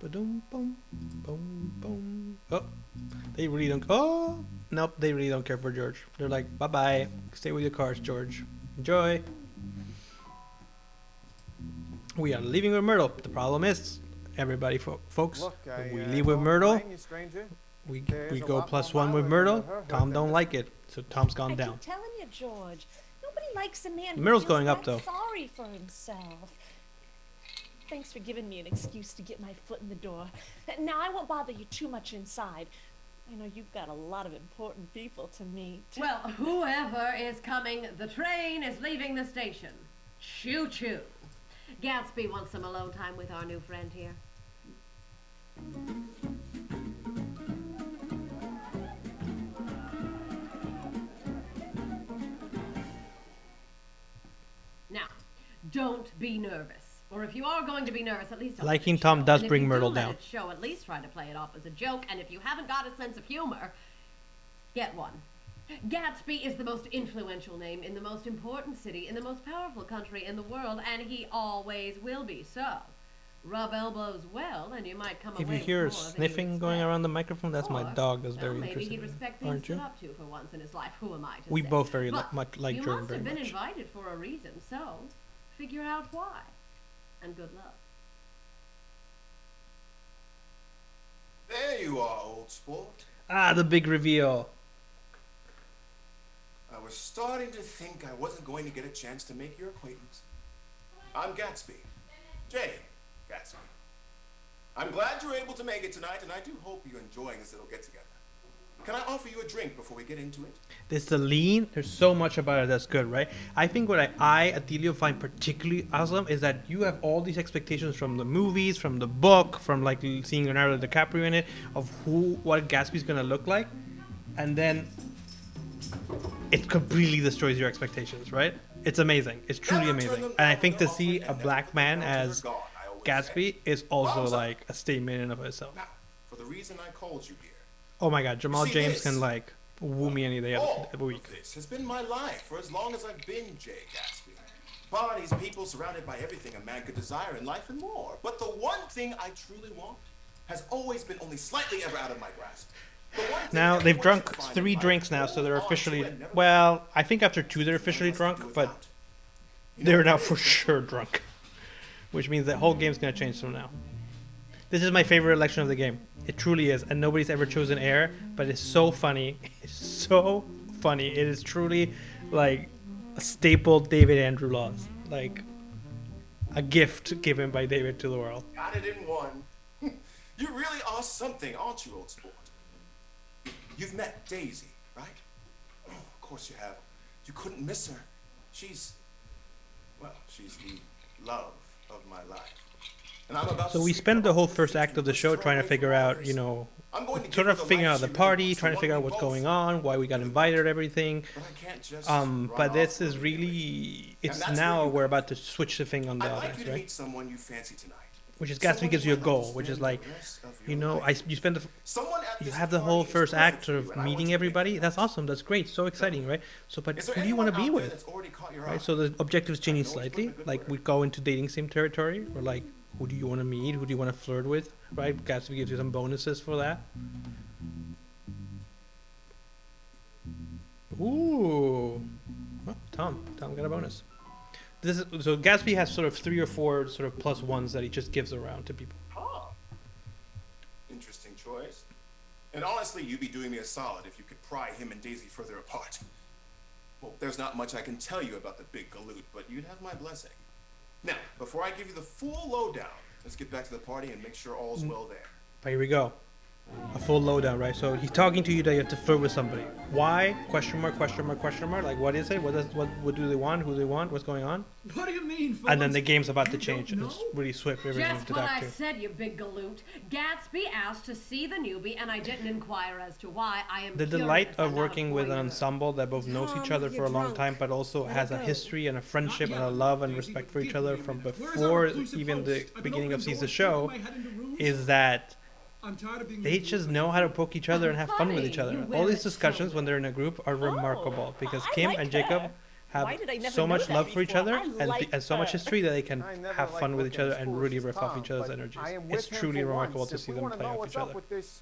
Ba-dum, boom, boom, boom. Oh, they really don't. Oh, nope, they really don't care for George. They're like, bye bye. Stay with your cars, George. Enjoy. We are leaving with Myrtle. The problem is, everybody, folks, Look, I we leave with don't Myrtle. blame you, stranger. We There's a go lot +1 more with mileage Myrtle. under her hood Tom than don't this. like it, so Tom's I gone down. keep telling you, George. Nobody likes a man who Myrtle's feels going up, that though. sorry for himself. Thanks for giving me an excuse to get my foot in the door. Now I won't bother you too much inside. I know you've got a lot of important people to meet. Well, whoever is coming, the train is leaving the station. Choo-choo. Gatsby wants some alone time with our new friend here. Now, don't be nervous. Or if you are going to be nervous, at least don't let Liking it Tom show. does And if bring you Myrtle do let down. it show, at least try to play it off as a joke. And if you haven't got a sense of humor, get one. Gatsby is the most influential name in the most important city in the most powerful country in the world, and he always will be. So, rub elbows well, and you might come If away you with hear more than you sniffing going expect. around the microphone, that's my Or, dog. That's well, very maybe interesting. he'd respect being Aren't stood you? up to for once in his life. Who am I to We say? both very But much like you Jordan must very have been much. invited for a reason, so figure out why. And good luck. There you are, old sport. Ah, the big reveal. I was starting to think I wasn't going to get a chance to make your acquaintance. I'm Gatsby. Jay Gatsby. I'm glad you were able to make it tonight, and I do hope you're enjoying this little get-together. Can I offer you a drink before we get into it? This Celine, there's so much about it that's good, right? I think what I Attilio, find particularly awesome is that you have all these expectations from the movies, from the book, from like seeing Leonardo DiCaprio in it, of what Gatsby's gonna look like, and then it completely destroys your expectations, right? It's amazing. It's truly amazing. And I think to see a black man as Gatsby is also like a statement in and of itself. Now, for the reason I called you here. Oh my God, Jamal See, James this- can like woo me any day of the All week. of this has been my life for as long as I've been Jay Gatsby. Bodies, people surrounded by everything a man could desire in life and more. But the one thing I truly want has always been only slightly ever out of my grasp. The one thing Now they've everyone drunk should find 3 in drinks life now, so they're hold on to officially, and never well, I think after 2 they're officially drunk, but they're now for sure drunk, which means the whole game's gonna change from now. This is my favorite election of the game. It truly is, and nobody's ever chosen Air, but it's so funny. It's so funny. It is truly like a staple David Andrew Laws, like a gift given by David to the world. Got it in one. You really are something, aren't you, old sport? You've met Daisy, right? Oh, of course you have. You couldn't miss her. She's the love of my life. And I'm about So to we see spend her the whole off to first the act of the city show with trying to strawberry figure out, flowers. you know, I'm going to give sort her of the figuring life out the she really party, wants, trying to the figure one out we what's both going on, why we got invited, everything. But I can't just But run this off is with really, And it's that's now where you we're come about to switch the thing on the I'd like others, you to right? meet someone you fancy tonight. Which is Someone Gatsby gives you a might goal, not which is spend like, the rest of you your know, life. you spend the, Someone at you this have the whole party is first perfect act for of you, and I want meeting you to make everybody. that That's choice. awesome. That's great. So exciting, right? So, but Is there who do you want to anyone be out there with? that's already caught your eye? Right? So the objectives changing know it's putting slightly. a good Like word. we go into dating sim territory, or like, who do you want to meet? Who do you want to flirt with? Right? Gatsby gives you some bonuses for that. Ooh. Oh, Tom got a bonus. This is, so Gatsby has sort of 3 or 4 sort of +1s that he just gives around to people. Ah, interesting choice. And honestly, you'd be doing me a solid if you could pry him and Daisy further apart. Well, there's not much I can tell you about the big galoot, but you'd have my blessing. Now, before I give you the full lowdown, let's get back to the party and make sure all's well there. But here we go. A full lowdown, right? So he's talking to you that you have to flirt with somebody. Why? Question mark, question mark, question mark. Like, what is it? What do they want? Who do they want? What's going on? What do you mean? For And then once the game's about to you change. don't And it's know? really swift. Everything Just to what that I too. said, you big galoot. Gatsby asked to see the newbie, and I didn't inquire as to why. I am The curious delight and of not working with an voyeur. ensemble that both knows each Tom, other for you're a long drunk. time, but also Let has it a go. history and a friendship and a Not love and yet, respect Daisy, for each give other me a from minute. Where's our before reclusive even the host? I've been beginning of opening season doors, show. poking my head into rooms. Is that I'm tired of being they the just loser. know how to poke each other and have fun with Honey, each other. you All wear these it so discussions when well. they're in a group are remarkable because I Kim like and Jacob her. have Why did I never so know much that love for each before? other I and, like and so much her. history that they can I never have liked fun with looking each other as and foolish really as riff off Tom, each other's but energies. I am with It's him truly for remarkable once. to If see we them wanna play know off what's each up other. with this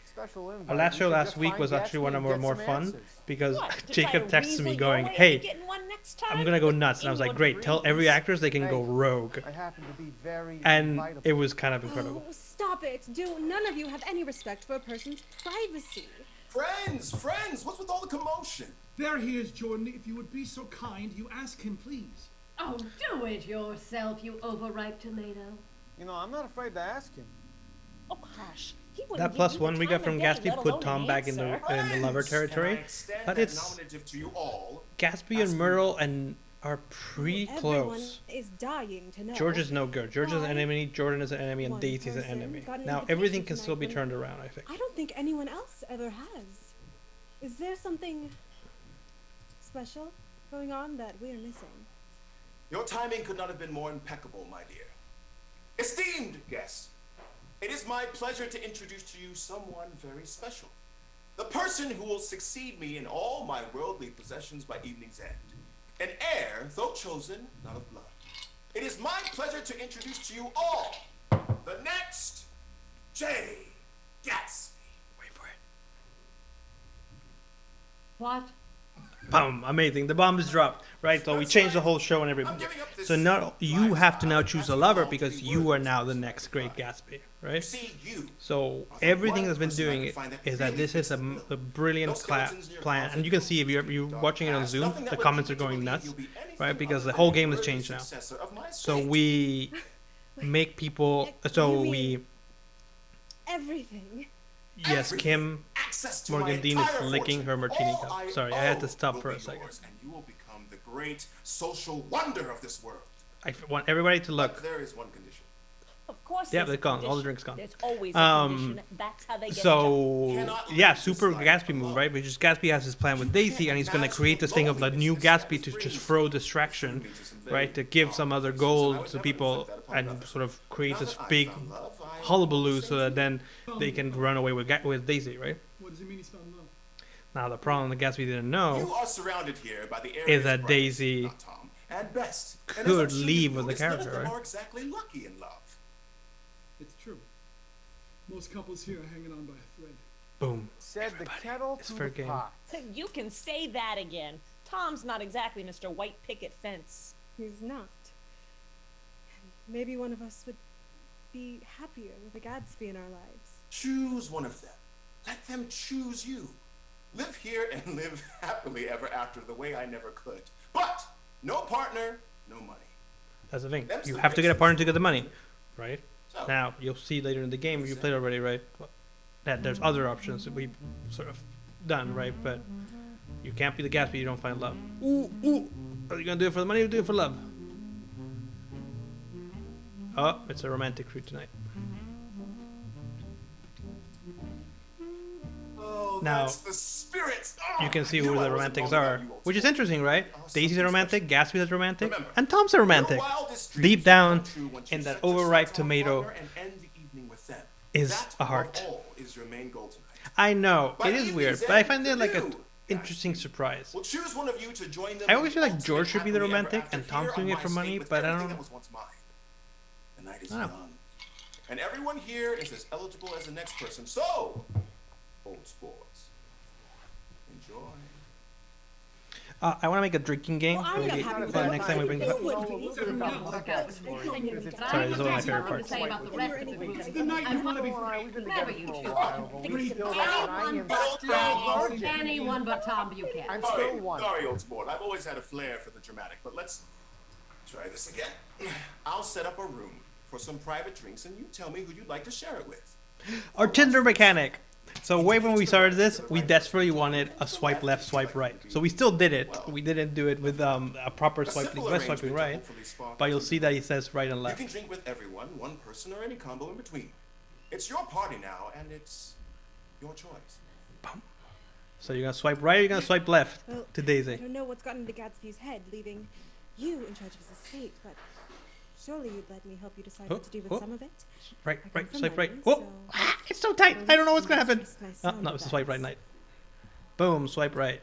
special invite, Our last we show should last just week find was actually Gatsby one of and our get more some fun answers. because What, to try Jacob to texted weasel me your going, way into "Hey, getting one next I'm time? gonna go nuts," and I In was your like, "Great! Tell every dreams. actress they can go Hey. rogue," I happen to be very and invitable. it was kind of incredible. Oh, stop it. Do none of you have any respect for a person's privacy? Friends, what's with all the commotion? There he is, Jordan. If you would be so kind, you ask him, please. Oh, do it yourself, you overripe tomato. You know, I'm not afraid to ask him. Oh gosh, he wouldn't That give plus you one the we got time from of day, Gatsby let put alone Tom an back in answer. the lover Friends, territory, and I extend but that it's nominative to you all. Gatsby and Myrtle and are pretty Everyone close. is dying to know. George is no good. George is an Why? enemy. Jordan is an enemy, and One Daisy's an person enemy. got an Now invitation everything can still be tonight turned around. I think. I don't think anyone else ever has. Is there something special going on that we're missing? Your timing could not have been more impeccable, my dear. Esteemed guests, it is my pleasure to introduce to you someone very special. The person who will succeed me in all my worldly possessions by evening's end. An heir, though chosen, not of blood. It is my pleasure to introduce to you all the next J. Gatsby. Wait for it. What? Boom! Amazing. The bomb is dropped. Right. So we changed the whole show and everything. So now you have to now choose a lover because you are now the next great Gatsby. You Right. see, you So are the everything one that's been person I doing can it find that is that really this is fits the bill. a brilliant No skeletons in your plan, closet. and you can see if you're watching it on Past, Zoom, nothing that the would comments lead are you to going believe nuts, you'll be anything right? Because other the whole than a game has worthy changed now. successor of my So estate. we make people. So You mean- we Everything. yes, Kim Access to Morgan my Dean is entire licking fortune. her martini All cup. I Sorry, I had to owe stop will for a be second. yours, and you will become the great social wonder of this world. I want everybody to But look. there is one condition. Of course. Yeah, there's they're a gone. All the condition. drinks gone. There's always a condition. That's how they get a job. So Cannot yeah, live this super life Gatsby move, alone. right? Which is Gatsby has his plan with Daisy, and he's gonna create this thing of the new Gatsby to just throw distraction, right? To give some other goal to people and sort of create this big hullabaloo so that then they can run away with with Daisy, right? What does it mean he's found love? Now the problem that Gatsby didn't You know are surrounded here by the is areas that of Daisy not Tom, and best. And as could I'm sure you leave with the noticed, none of character, them right? are exactly lucky in love. It's true. Most couples here are hanging on by a thread. boom. Said the Everybody, kettle it's to fair the game. pot. You can say that again. Tom's not exactly Mr. White Picket Fence. He's not. Maybe one of us would be happier with a Gatsby in our lives. Choose one of them. Let them choose you. Live here and live happily ever after the way I never could. But no partner, no money. That's the thing. Them's You the have to get a races. partner to get the money, right? So, Now you'll see later in the game if you played already, right? That there's other options that we've sort of done, right? But you can't be the Gatsby. You don't find love. Ooh, ooh. Are you gonna do it for the money or do it for love? Oh, it's a romantic crew tonight. oh, Now, that's the spirit. Oh, You can see I who knew the I wasn't romantics wrong are, about you, old which is sport. interesting, right? Oh, Daisy's a something romantic, Gatsby's a romantic, Remember, and Tom's a romantic. your wildest dreams Deep will down come true once you in that set your overripe sights on a tomato partner and end the evening with them. is That, a heart. above all, is your main goal tonight. I know By it is weird, evening's but I end, find it like the an new interesting Gatsby surprise. We'll choose one of you to join them. I in always the feel like ultimate George should be the happily ever romantic after and Tom's here doing on it for my money, estate with but I everything don't- that was once mine. The night is I don't know. young, and everyone here is as eligible as the next person. So, old sports, enjoy. I want to make a drinking game. Well, I'm not maybe happy with for the that. next time we bring You that up. would be. But Sorry, I this is one of my have favorite something to parts. say about the rest of the group. It's the night you want to be Never you two. Anyone but Tom. Anyone but Tom Buchanan. I'm Sorry, still one. sorry, old sport. I've always had a flair for the dramatic, but let's try this again. I'll set up a room for some private drinks, and you tell me who you'd like to share it with. Our Tinder mechanic. So way when we started this, we desperately wanted a swipe left, swipe right. So we still did it. We didn't do it with a proper A swiping simple left, swiping arrangement to right. hopefully spark But you'll see that he says right and You left. can drink with everyone, one person, or any combo in between. It's your party now, and it's your choice. So you're gonna swipe right or you're gonna swipe left Well, to I Daisy. don't know what's gotten into Gatsby's head, leaving you in charge of his estate, but surely you'd let me help you decide what to do with Oh. some of it. Right, I come right, from swipe right. money, Oh, so- it's so tight. I don't know what's gonna happen. Trust my Oh, son no, with it's a swipe that. right night. Boom, swipe right.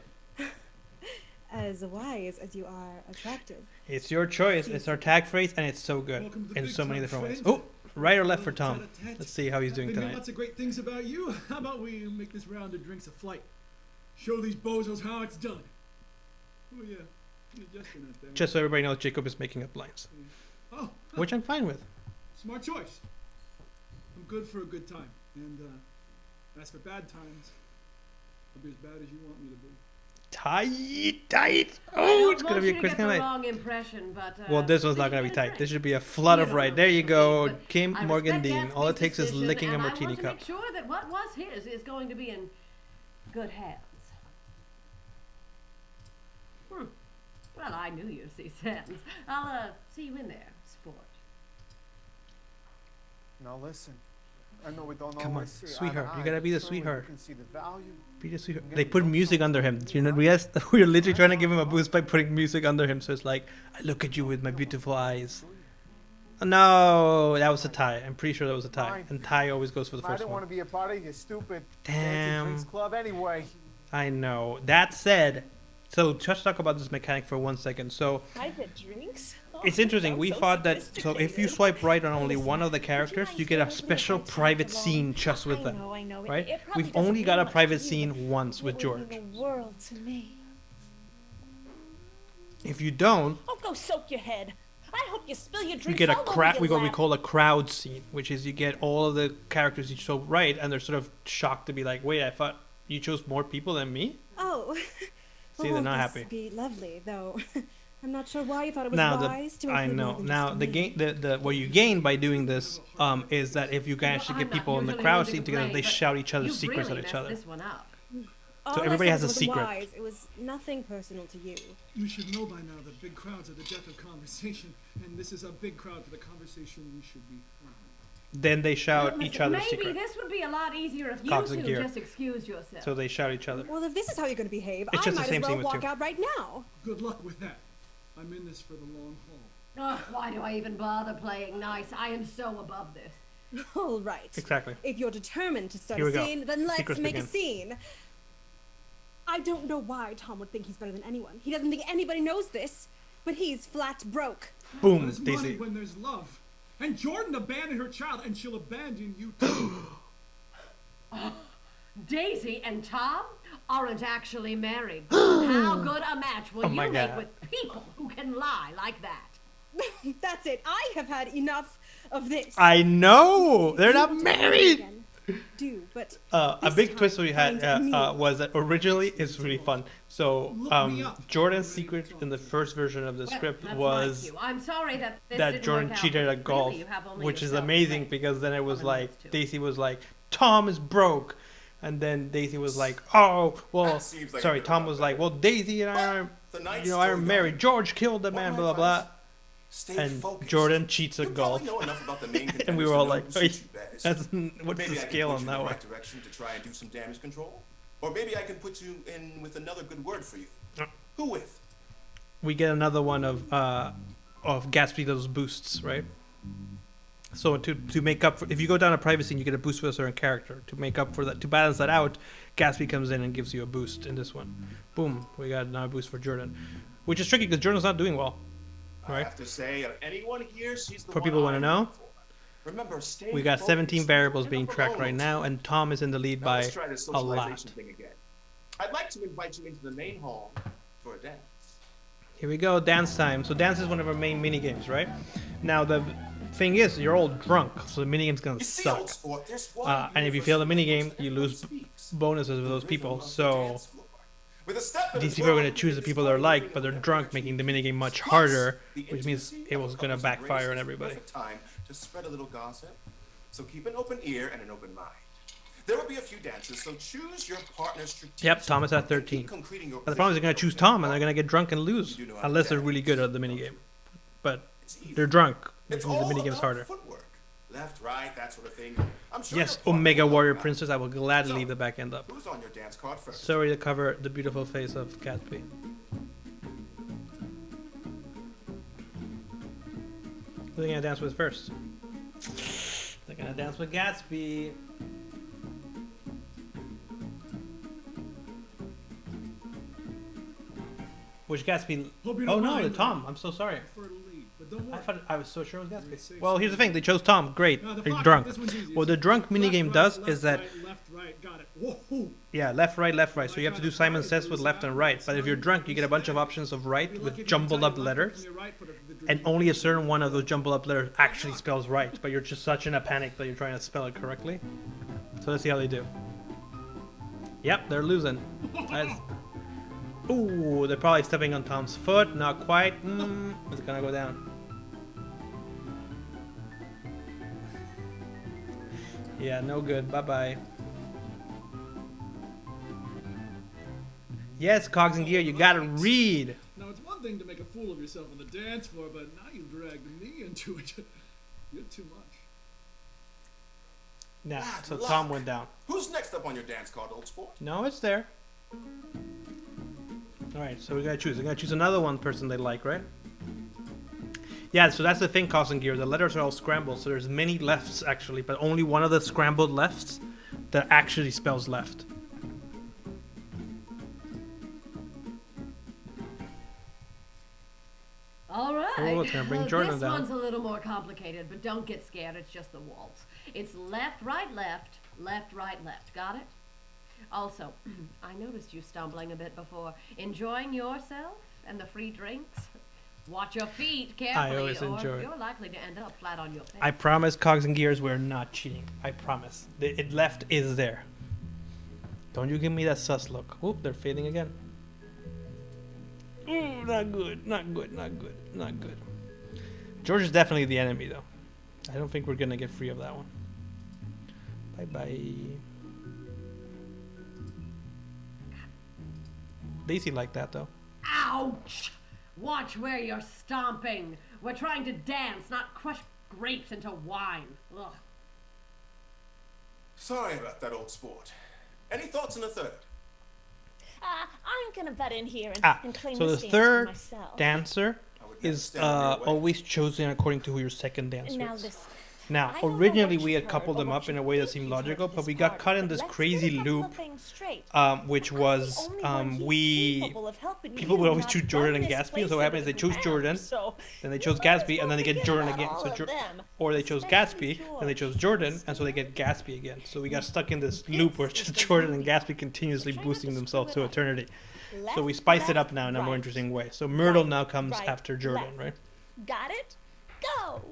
as wise as you are attractive. It's your choice. It's our tag phrase, and it's so good Welcome to the in big so many time, different ways. friend. Oh, right or left for Little Tom? tete-a-tete. Let's see how he's doing They know tonight. lots of great things about you. How about we make this round of drinks a flight? Show these bozos how it's done. Oh yeah, you're just enough there. Just so everybody knows, Jacob is making up lines, Oh, which I'm fine with. smart choice. I'm good for a good time, and as for bad times, I'll be as bad as you want me to be. Tight. I Oh, don't it's gonna want be you a to crazy get the night. wrong impression, but Well, this one's not did gonna you be get a tight. This drink? should be a flood You of don't right. know There you what go, to do, but Kim I Morgan respect Dean. All it Gatsby's takes is decision, licking a and martini I want cup. to make sure that what was his is going to be in good hands. Well, I knew you'd see sense. I'll see you in there, sport. Now listen, I know we don't Come on, always see eye to sweetheart, you eye, gotta but be the surely sweetheart. You can see the value. Be the sweetheart. I'm They gonna put know music something under him. from You know, we're literally trying to give him a boost by putting music under him. So it's like, I look at you with my beautiful eyes. No, that was a tie. I'm pretty sure that was a tie. Fine. And tie always goes for the I first didn't want one. to be a part of your stupid Damn. fancy drinks club anyway. I know. That said, so just talk about this mechanic for 1 second. So Private drinks? Oh, it's interesting. sounds We so thought that so if you sophisticated. swipe right on only Listen, one of the would you characters, mind you get a staying with me special if I tag private along? scene just with I them. know, I know. Right? It probably We've doesn't only mean got a much to private you, scene once but with it George. would mean the world to me. If you don't, Oh, go soak your head. I hope you spill your drinks you get a all over crowd. your We lap. call a crowd scene, which is you get all of the characters you so right, and they're sort of shocked to be like, "Wait, I thought you chose more people than me." Oh. See, they're not this happy. Be lovely, though. I'm not sure why you thought it was Now wise to I include more know. than Now just the me. game, the what you gain by doing this, is that if you can actually I'm get not people in the usually crowd one to scene together, complain, they but shout each other's you secrets really at each messed other. This one up. All I everybody said has a was secret. Wise. It was nothing personal to you. You should know by now that big crowds are the death of conversation, and this is a big crowd for the conversation we should be having. Then they shout each other's Maybe secret. this would be a lot easier if you Cogs two and gear. just excused yourself. So they shout each other. Well, if this is how you're going to behave, It's I just the might same as thing well with walk two. out right now. Good luck with that. I'm in this for the long haul. Ugh, why do I even bother playing nice? I am so above this. All right. Exactly. If you're determined to start Here a we go. scene, then let's Secrets make begin. a scene. I don't know why Tom would think he's better than anyone. He doesn't think anybody knows this, but he's flat broke. Boom, There's money Daisy. when there's love. And Jordan abandoned her child, and she'll abandon you too. Daisy and Tom aren't actually married. How good a match will Oh my you make God. with people who can lie like that? That's it. I have had enough of this. I know they're not You married. again. Do, but A this big time twist we had find me. was that originally it's really fun. So Look me up. Jordan's secret in the first version of the Well, script that's was like you. I'm sorry that this that didn't Jordan work out, cheated but at golf, really you have only which is yourself to amazing blame. because then it was Other like ones too. Daisy was like, Tom is broke, and then Daisy was like, oh well, That seems like a sorry, bit Tom of a was like, well, Daisy and I are, The night's you know, are still married. young. George killed the man, Want blah my blah blah. advice? Stay And focused. Jordan cheats You at probably golf, know enough about the main and we contenders were all to know like, who wait, suits you best. that's what's Maybe the I can scale put on you that in the one? right direction to try and do some damage control, or maybe I can put you in with another good word for you. Who with? We get another one of Gatsby those boosts, right? So to make up for, if you go down a private scene, you get a boost for a certain character. To make up for that, to balance that out, Gatsby comes in and gives you a boost in this one. Boom, we got another boost for Jordan, which is tricky because Jordan's not doing well. I Right. have to say, of anyone here, she's the For one people who wanna I'm know, looking for. Remember, stay We got 17 focused. variables You're being not tracked alone. right now, and Tom is in the lead Now by let's try this a lot. socialization thing again. I'd like to invite you into the main hall for a dance. Here we go, dance time. So dance is one of our main mini games, right? Now the thing is, you're all drunk, so the mini game's gonna You see, old suck. sport, there's one And if you fail the mini game, universal you language lose everyone speaks. bonuses with those The people. rhythm of the So dance floor. With a step and a these people are twirl, gonna choose the it's people they're fun like, moving but they're in drunk, every making the direction. mini game much Plus, harder, the which means intimacy it of was a gonna couple's backfire embrace on is everybody. the perfect time to spread a little gossip. So keep an open ear and an open mind. There will be a few dances, so choose your partner strategically. Yep, Thomas at Keep 13. concreting your But the problem is they're gonna position choose Tom, and they're over gonna get drunk and lose, You do know how to unless they're dance. really good at the mini game. But It's easy. they're drunk, which It's means the all mini game's about harder. footwork. Left, right, that sort of thing. I'm sure Yes, your partner Omega will Warrior love that. Princess, I will gladly So, leave the back end up. Who's on your dance card first? Sorry to cover the beautiful face of Gatsby. Who are they gonna dance with first? They're gonna dance with Gatsby. Which Gatsby? Hope you Oh don't no, mind, the Tom. I'm so sorry. prefer to leave, but don't worry. I thought I was so sure it was Very Gatsby. safe Well, here's the side. thing. They chose Tom. Great. Now, the They're pocket, drunk. this one's easy. What the drunk minigame does is that Left, right, got it. Whoa. yeah, left, right. So you have to do Simon Says with left and right. But if you're drunk, you get a bunch of options of right with jumbled up letters, and only a certain one of those jumbled up letters actually spells right. But you're just such in a panic that you're trying to spell it correctly. So let's see how they do. Yep, they're losing. That's- Ooh, they're probably stepping on Tom's foot. Not quite. It's gonna go down. Yeah, no good. Bye-bye. Yes, Cogs and Gear, you gotta read. Now, it's one thing to make a fool of yourself on the dance floor, but now you've dragged me into it. You're too much. Nah, Bad so luck. Tom went down. Who's next up on your dance card, old sport? No, it's there. Alright, so we gotta choose. We gotta choose another one person they like, right? Yeah, so that's the thing, Cogs and Gear. The letters are all scrambled, so there's many lefts actually, but only one of the scrambled lefts that actually spells left. All right. Oh, it's gonna bring Jordan this down. one's a little more complicated, but don't get scared. It's just the waltz. It's left, right, left, left, right, left. Got it? Also, I noticed you stumbling a bit before. Enjoying yourself and the free drinks? Watch your feet carefully, always or enjoy. you're likely to end up flat on your face. I promise, Cogs and Gears, we're not cheating. I promise. The it left is there. Don't you give me that sus look. Oop, they're fading again. Ooh, not good, not good, not good, not good. George is definitely the enemy, though. I don't think we're gonna get free of that one. Bye-bye. Daisy liked that, though. Ouch! Watch where you're stomping. We're trying to dance, not crush grapes into wine. Ugh. Sorry about that, old sport. Any thoughts on a third? I'm gonna butt in here and claim So the this dance third for myself. dancer I would never is stand in your way. always chosen according to who your second dancer Now is. listen. Now, I don't know originally what we you've had coupled heard or them what up in you a way that think seemed you've heard logical, of but this we got party, caught in but this let's get crazy a couple loop, of things straight. which I'm was the only one he's we capable of helping people you would always not choose Jordan run and this Gatsby, and so place what happens is into they the chose ground. Jordan, So then they you chose might as Gatsby, well and then they get forget Jordan about again. all So of them, or they chose especially Gatsby, and they chose George. Jordan, and so they get Gatsby again. So we got stuck in this This loop where is just the Jordan and movie. Gatsby continuously Try not boosting to themselves screw to it up. eternity. So we Left, spiced it left, up now in a more right. interesting way. So Myrtle Right, now comes right, after Jordan, left. right? Got it? Go!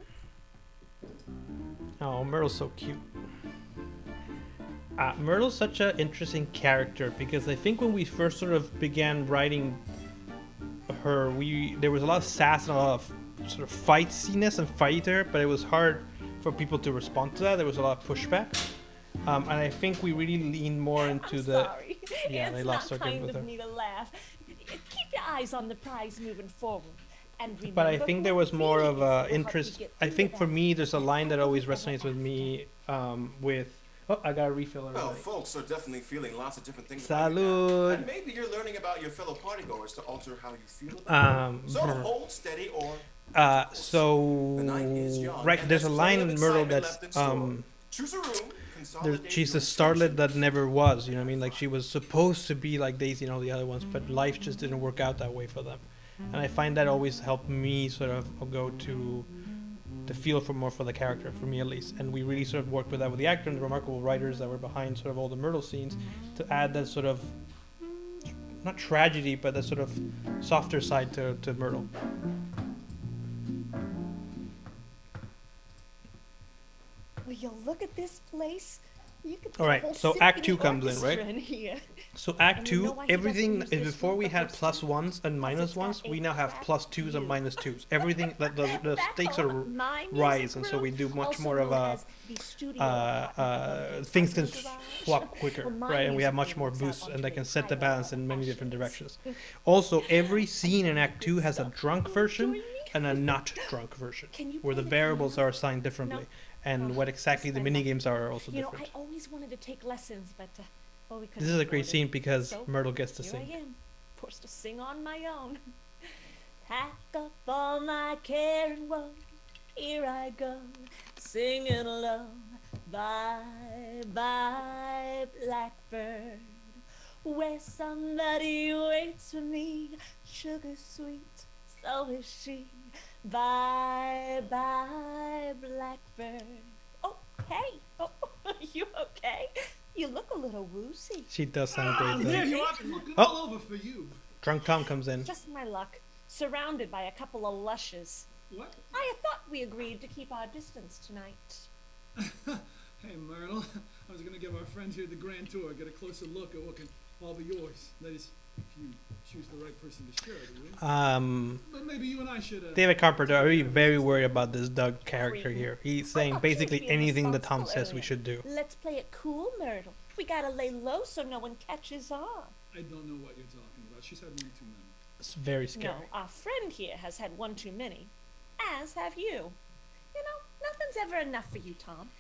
Oh, Myrtle's so cute. Myrtle's such an interesting character because I think when we first sort of began writing her, there was a lot of sass and a lot of sort of fightsiness and fighter, but it was hard for people to respond to that. There was a lot of pushback, and I think we really leaned more into I'm the. sorry. Yeah, it's they not lost so good kind with of her. me to laugh. Keep your eyes on the prize moving forward. And But I remember think who there was more really of is a to help you interest. get I through think that. for me, there's a line that always Never resonates with happen. me with. Oh, I got a refill Well, already. folks are definitely feeling lots of different things about you now. Salud. And maybe you're learning about your fellow partygoers to alter how you feel about them. So hold steady or... So The night is young, right, and there's a there's line plenty in of Myrtle excitement that's left in store. Choose a room, consolidate she's your the starlet attention. that never was. You know what I mean? Like she was supposed to be like Daisy and all the other ones, but life just didn't work out that way for them. And I find that always helped me sort of go to feel for more for the character, for me at least. And we really sort of worked with that with the actor and the remarkable writers that were behind sort of all the Myrtle scenes to add that sort of not tragedy, but that sort of softer side to Myrtle. Will you look at this place? You could All right, put a whole so Act symphony 2 comes in, right? orchestra in here. So Act And you 2, know why he doesn't everything use this before room we the had first plus time? ones and minus it's got ones, we a now have craft plus twos and view. minus twos. Everything, the That stakes whole are My Music rise, and so Room, we do much also more of known a as the studio apartment things can garage. swap quicker, Well, my right? And we have music much more room is out boosts, on and they the can set the higher balance in many different fashions. directions. Also, every scene in Act 2 has a drunk version Join me? and a not drunk version, Can you where the play the variables piano? are assigned differently, and Oh, what exactly that's the fine, mini but, games are also You know, I different. always wanted to take lessons, but well, we couldn't This is a afford great it. scene because So, Myrtle gets to Here sing. I am, forced to sing on my own. Pack up all my care and woe. Here I go, singing low. Bye, bye, blackbird. where somebody waits for me. Sugar sweet, so is she. Bye bye, blackbird. Oh, hey. Oh, you okay? You look a little woozy. She does sound great There though. you are. Looking Oh. all over for you. Drunk Tom comes in. Just my luck. Surrounded by a couple of lushes. What? I thought we agreed to keep our distance tonight. Hey, Myrtle. I was gonna give our friend here the grand tour, get a closer look at what can all be yours. That is, if you choose the right person to share it with. But maybe you and I should. David Carpenter, are we very worried about this Doug character here? He's saying thought you basically would be an anything that Tom responsible says we area. should do. Let's play it cool, Myrtle. We gotta lay low so no one catches on. I don't know what you're talking about. She's had one too many. It's very scary. No, our friend here has had one too many. As have you. You know, nothing's ever enough for you, Tom.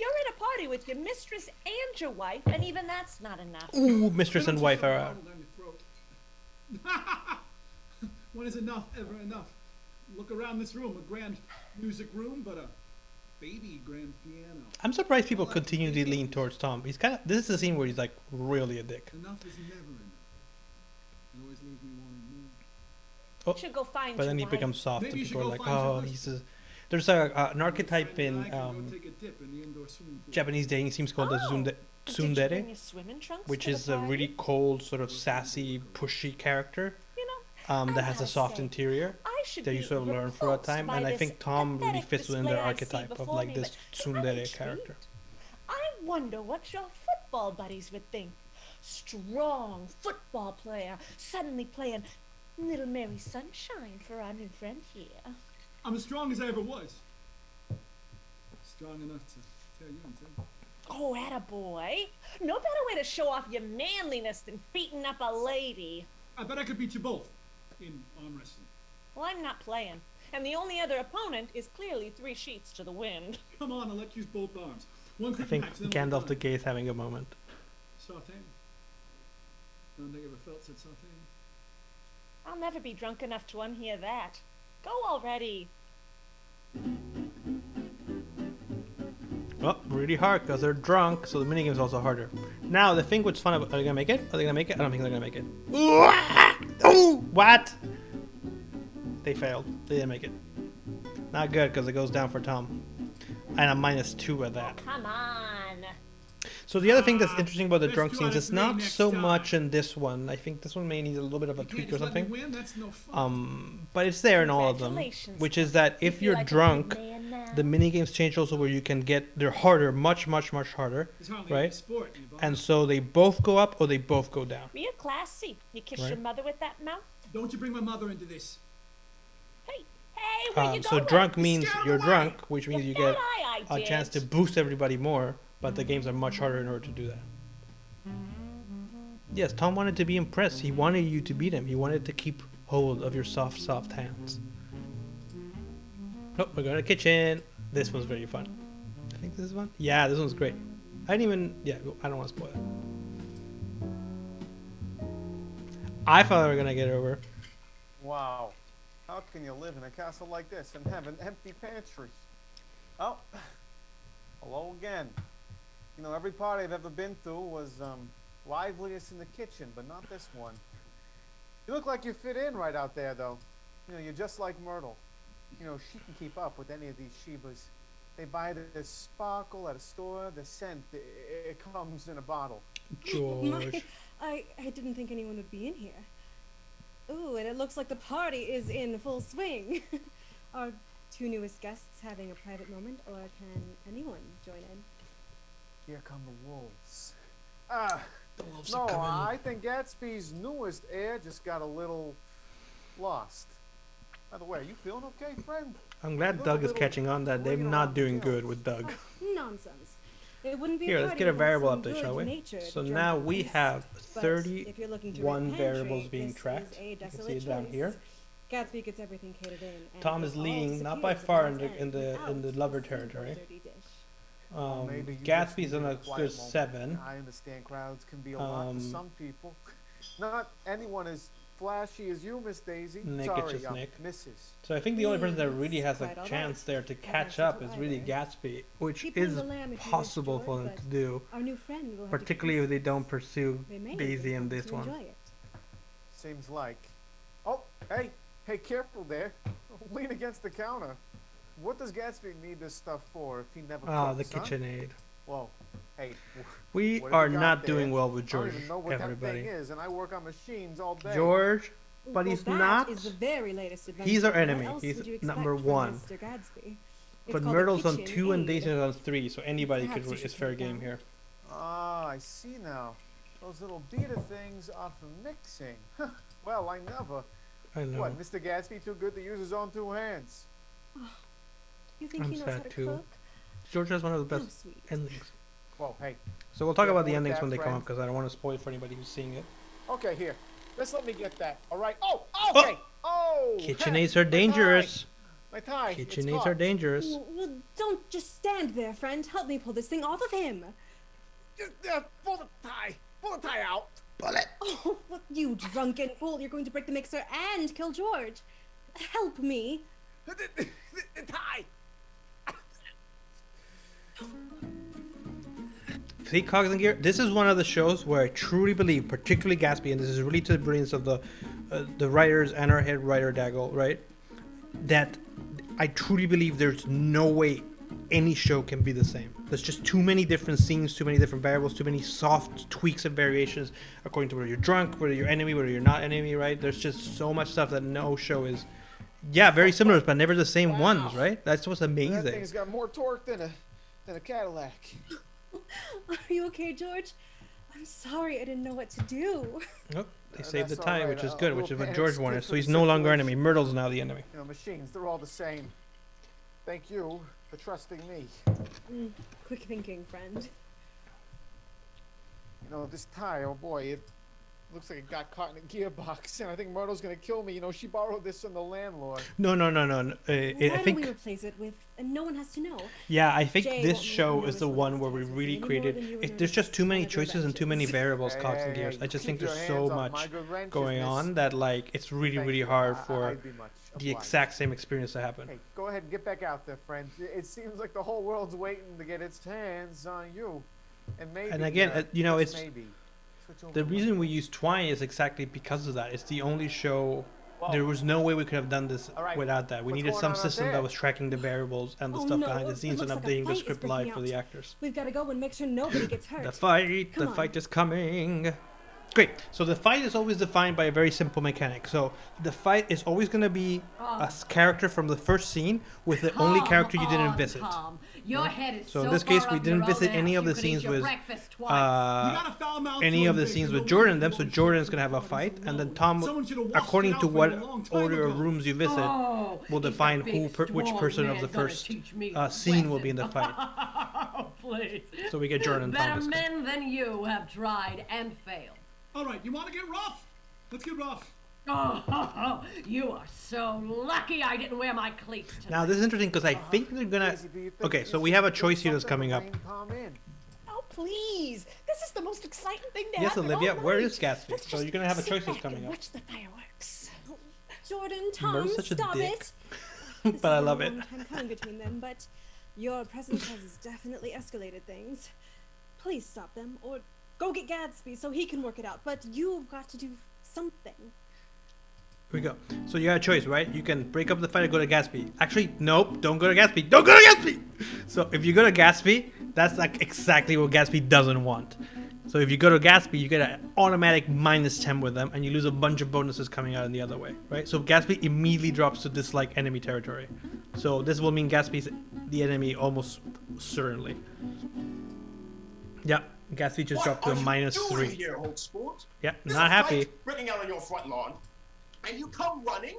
You're at a party with your mistress and your wife, and even that's not enough. Ooh, mistress and wife are out. Down your throat. When is enough ever enough? Look around this room, a grand music room, but a baby grand piano. I'm surprised people continue to lean towards Tom. He's kind of. This is the scene where he's like really a dick. Enough is never enough. It always leaves me wanting more. Oh, You should go find but your then he wife. becomes soft, Maybe and you should people are go like, find your "Oh, husband." he's a." There's an archetype Friend and in I can go take a dip in the indoor swimming pool. Japanese dating seems called the Did you bring tsundere, your swimming trunks which to the is a party? really cold, sort of sassy, pushy character You know, that I has a gotta soft say, interior I should that you be sort of learn for a repulsed time. by And I this think Tom really pathetic fits within the display I see archetype of before like me, this but I'm tsundere intrigued. character. I wonder what your football buddies would think. Strong football player suddenly playing Little Mary Sunshine for our new friend here. I'm as strong as I ever was. Strong enough to tear you in two. Oh, attaboy. No better way to show off your manliness than beating up a lady. I bet I could beat you both in arm wrestling. Well, I'm not playing. And the only other opponent is clearly 3 sheets to the wind. Come on, I'll let you use both arms. One I quick think match, then Gandalf the we're done. Gay is having a moment. Soft hand. Don't think I ever felt such soft hand. I'll never be drunk enough to unhear that. Go already. Well, really hard because they're drunk, so the minigame's also harder. Now, the thing what's fun about... Are they gonna make it? Are they gonna make it? I don't think they're gonna make it. Ooh, what? They failed. They didn't make it. Not good, because it goes down for Tom. And a -2 at that. Come on. So the other thing that's interesting about the Let's drunk do scenes out of is 3 not next so time. much in this one. I think this one may need a little bit of a You can't tweak or just let me something. win? That's no fun. But it's there in all of them. Congratulations, Which is that You if feel you're like a big drunk, man now? the minigames change also where you can get... They're harder, much harder. It's hardly right? a sport. You And so they both go up or they both go down. Real classy. You kiss Right. your mother with that mouth? Don't you bring my mother into this. Hey, where you So going? drunk means Scare you're away. drunk, which means you get I a chance to did. boost everybody more, but the games are much harder in order to do that. Yes, Tom wanted to be impressed. He wanted you to beat him. He wanted to keep hold of your soft hands. Oh, we're going to the kitchen. This one's very fun. I think this is fun. Yeah, this one's great. I didn't even... Yeah, I don't want to spoil it. I thought we were going to get it over. Wow. How can you live in a castle like this and have an empty pantry? Oh, hello again. You know, every party I've ever been to was liveliest in the kitchen, but not this one. You look like you fit in right out there, though. You know, you're just like Myrtle. You know, she can keep up with any of these Shebas. They buy the sparkle at a store, the scent, it comes in a bottle. George. I didn't think anyone would be in here. Ooh, and it looks like the party is in full swing. Are 2 newest guests having a private moment, or can anyone join in? Here come the wolves. Ah, The wolves no, are coming. I think Gatsby's newest heir just got a little lost. By the way, are you feeling okay, friend? I'm glad Look Doug a is little catching on that they're ringing not around doing the tail. good with Doug. Nonsense. It wouldn't be Here, a let's party get a without variable some update, shall we? good-natured So drunk now we boys. have But if you're looking to 31 rent variables pantry, being this tracked. is a You can desolate see it down choice. here. Gatsby gets everything catered in. And Tom it is all leading, not by disappears at far in month's the end in the without lover a single territory. dirty dish. Maybe you just Gatsby's need on a a quiet there's moment. 7. I understand crowds can be a lot to Um, some people. Not anyone is flashy as you, Miss Daisy. Nick, Sorry, it's just Nick. Mrs. So I think the only person that really has a quite all chance right. there to Not catch nice up to is really either. Gatsby, which Keep putting is the lamb if you wish, possible for George, them to but do, Our new friend will have particularly if they don't pursue they may Daisy even in come this to one. enjoy it. Seems like. Oh, hey, careful there. Lean against the counter. What does Gatsby need this stuff for if he never Ah, cooks, the huh? KitchenAid. Whoa, hey, We what have are you got not there? doing well with I George, don't even know what that everybody. thing is, and I work on machines all day. George, but Well, he's that not. is the very latest adventure. He's our What enemy. else He's would you expect number from one. Mr. Gatsby? It's But called a Myrtle's on 2 and KitchenAid. Daisy is on 3, so anybody Perhaps you is should fair take game that. here. Ah, I see now. Those little beater things are for mixing. Well, I never. I know. What, Mr. Gatsby too good to use his own 2 hands? You think I'm he knows how sad to too. cook? George has one of the How best sweet. endings. Well, hey. So we'll talk Yeah, about the with endings that, when they come friend. up because I don't want to spoil it for anybody who's seeing it. Okay, here. Just let me get that. All right. Oh, okay. Oh! KitchenAids are dangerous. My tie. It's KitchenAids caught. are dangerous. Well, don't just stand there, friend. Help me pull this thing off of him. Just, pull the tie. Pull the tie out. Oh, what, you drunken fool. You're going to break the mixer and kill George. Help me. The tie. See, Cogs and Gear, this is one of the shows where I truly believe, particularly Gatsby, and this is really to the brilliance of the writers and our head writer, Daggle, right? That I truly believe there's no way any show can be the same. There's just too many different scenes, too many different variables, too many soft tweaks and variations according to whether you're drunk, whether you're enemy, whether you're not enemy, right? There's just so much stuff that no show is, very similar, but never the same ones, right? That's what's That amazing. thing's got more torque than a Cadillac. Are you okay, George? I'm sorry. I didn't know what to do. Oh, they saved the that's tie, all right. which is A good, which little is what panic's George good wanted. for So the he's no longer situation. enemy. Myrtle's now the enemy. You know, machines, they're all the same. Thank you for trusting me. Quick thinking, friend. You know, this tie, oh boy, it looks like it got caught in a gearbox, and I think Myrtle's gonna kill me. You know, she borrowed this from the landlord. No. Why I don't think we replace it with, and no one has to know. I think Jay this won't show know is the this one one's where we Texas really any more created. than you and There's just too many one of your choices and too many inventions. variables, Hey, Cogs and hey, Gears. hey, I just keep think there's your so hands off much my good wrenches, going miss. on that like it's really Thank you. hard I- for I'd be much the obliged. exact same experience to happen. Hey, go ahead and get back out there, friend. It seems like the whole world's waiting to get its hands on you. And maybe. And again, you know, just it's maybe, switch over the to reason we Monday. use Twine is exactly because of that. It's the only show. There was no way we could have done this All right, without that. We what's needed going some on out system there? that was tracking the variables and the Oh, stuff no, behind the it scenes and looks like a updating the fight is script breaking live for out. the actors. We've got to go and make sure nobody gets hurt. The fight Come on. is coming. Great. So the fight is always defined by a very simple mechanic. So the fight is always going to be a character from the first scene with the only character you didn't visit. Tom. Your head is So so in this case, far we up your didn't visit own any ass, of the you could eat scenes your with breakfast twice. You gotta foul mouth any to of the him, scenes Victor. with Don't Jordan. leave Then him so alone. Jordan's gonna have a Don't fight, leave him and then alone. Tom, Someone should have washed according it out to for what him a long time order of ago. rooms you visit, Oh, will is the define big which strong person of man the gonna first teach me a scene will be in the lesson? fight. Oh, please. So we get Jordan and Better Thomas. men than you have tried and failed. All right, you want to get rough? Let's get rough. Oh, you are so lucky I didn't wear my cleats tonight. Now this is interesting because I think they're gonna. Daisy, do you think Okay, you so we should have a put choice here that's something coming to up. rein Tom in? Oh, please. This is the most exciting thing to Yes, happen Olivia. all Where night. is Gatsby? Let's So just you're gonna have a sit choice that's back coming and up. watch the fireworks. Jordan, Tom, Myrtle's such a stop dick. it. But I This love has it. been a long time coming between them, but your presence has definitely escalated things. Please stop them, or go get Gatsby so he can work it out. But you've got to do something. Here we go. So you got a choice, right? You can break up the fight or go to Gatsby. Actually, nope. Don't go to Gatsby. Don't go to Gatsby. So if you go to Gatsby, that's like exactly what Gatsby doesn't want. So if you go to Gatsby, you get an automatic -10 with them, and you lose a bunch of bonuses coming out in the other way, right? So Gatsby immediately drops to dislike enemy territory. So this will mean Gatsby's the enemy almost certainly. Yeah, Gatsby just dropped to a What are you doing -3. here, old sport? Yeah, There's not a happy. fight breaking out on your front lawn, and you come running.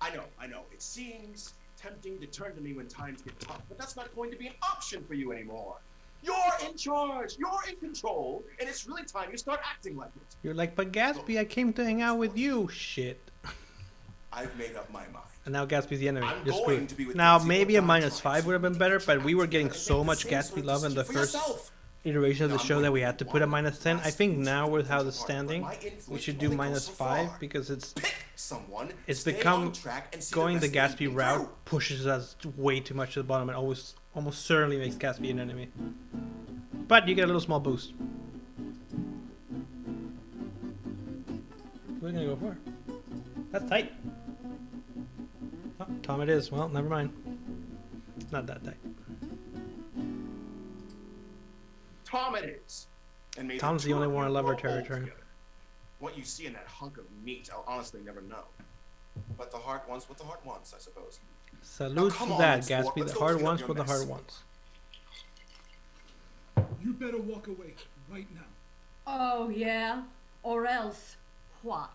I know. It seems tempting to turn to me when times get tough, but that's not going to be an option for you anymore. You're in charge. You're in control, and it's really time you start acting like it. You're like, but Gatsby, I came to hang out with you. Shit. I've made up my mind. And now Gatsby's the enemy. I'm You're going to be screwed. with Now Daisy maybe a when God -5 tries. would have been better, but we were getting And so make the much same Gatsby sort of love in the decision for first yourself. iteration of the Now, I'm show going that to we give had to you put a one minus 10. I last think inch now of with how the potential part, but standing, my we influence should do only goes minus so 5 far. because it's Pick someone, it's stay become on track, and see going the the best Gatsby thing route through. pushes us way too much to the bottom and almost certainly makes Gatsby an enemy. But you get a little small boost. What are we gonna go for? That's tight. Oh, Tom it is. Well, never mind. It's not that tight. Tom it is. And may Tom's the two only of one you in lover grow old territory. together. What you see in that hunk of meat, I'll honestly never know. But the heart wants what the heart wants, I suppose. Salute come to on, that, let's walk. Gatsby. Let's The go heart clean up wants your what the mess. heart wants. You better walk away right now. Oh, yeah? Or else what?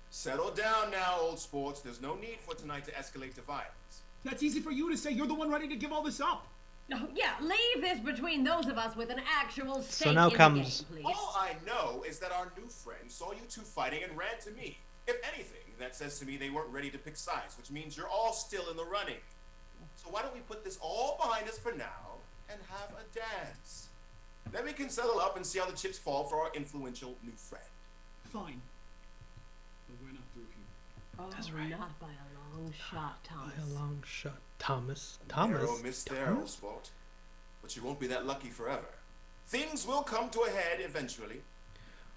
Settle down now, old sports. There's no need for tonight to escalate to violence. That's easy for you to say. You're the one ready to give all this up. Oh, yeah, leave this between those of us with an actual stake So now in comes- the game, please. All I know is that our new friend saw you two fighting and ran to me. If anything, that says to me they weren't ready to pick sides, which means you're all still in the running. So why don't we put this all behind us for now and have a dance? Then we can settle up and see how the chips fall for our influential new friend. Fine. But we're not through here. Oh, That's right. not by a long shot, Thomas. By a long shot. Thomas. Narrow miss there, old sport. But you won't be that lucky forever. Things will come to a head eventually.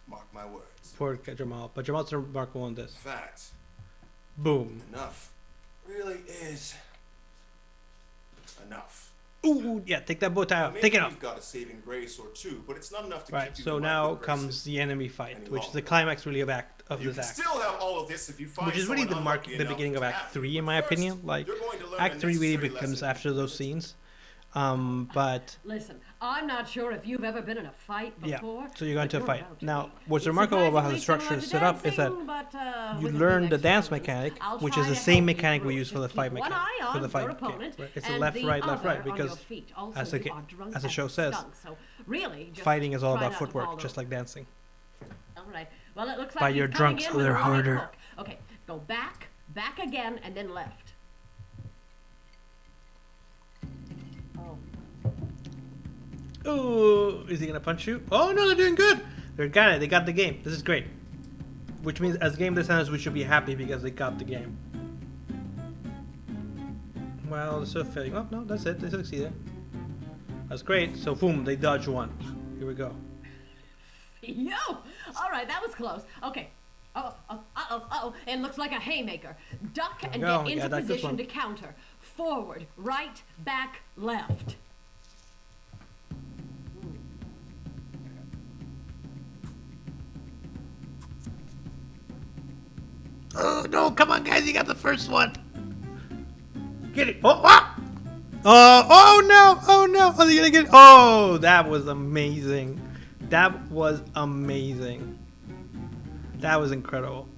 Mark my words. Poor Jamal. But Jamal's remarkable on this. In fact, Boom. enough really is enough. Ooh, yeah, take that bow tie off. Maybe Take it off. you've got a saving grace or two, but it's not enough to Right, keep you so in my now good comes graces. the enemy fight, Any which is the longer. climax really of You this can act. still have all of this if you find Which is really the someone unlucky the enough beginning of to Act have 3 you. in But my first, opinion. Like, you're going to learn Act a 3 really necessary becomes lesson. after those scenes. But Listen, I'm not sure if you've ever been in a fight yeah, before. so you're going but to a you're fight. about to Now, be. what's It's remarkable about how the surprisingly structure is similar set to up is that dancing, but, you with a learn few the dance extra mechanic, rules. I'll which try is the to same help you mechanic we through. use for the Just fight keep one mechanic eye for on the your fight game. opponent Right? It's a and left, the right, other on because your feet. Also, as you the are drunk as the as show a says, skunk, so really, just fighting is all try about not to fall footwork, just over. like dancing. All right. Well, it looks like But he's you're coming drunk, in so with a they're right harder. hook. Okay, go back again, and then left. Oh. Ooh, is he gonna punch you? Oh no, they're doing good. They got it. They got the game. This is great. Which means as game designers, we should be happy because they got the game. Well, they're still failing. Oh no, that's it. They succeeded. That's great. So boom, they dodge one. Here we go. Yo! All right, that was close. Okay. Uh-oh. It looks like a haymaker. Duck and go. get Yeah, into duck this position one. to counter. Forward, right, back, left. Oh no! Come on, guys! You got the first one. Get it! Oh! Ah! Oh no! Oh no! Are they gonna get? Oh, that was amazing. That was amazing. That was incredible.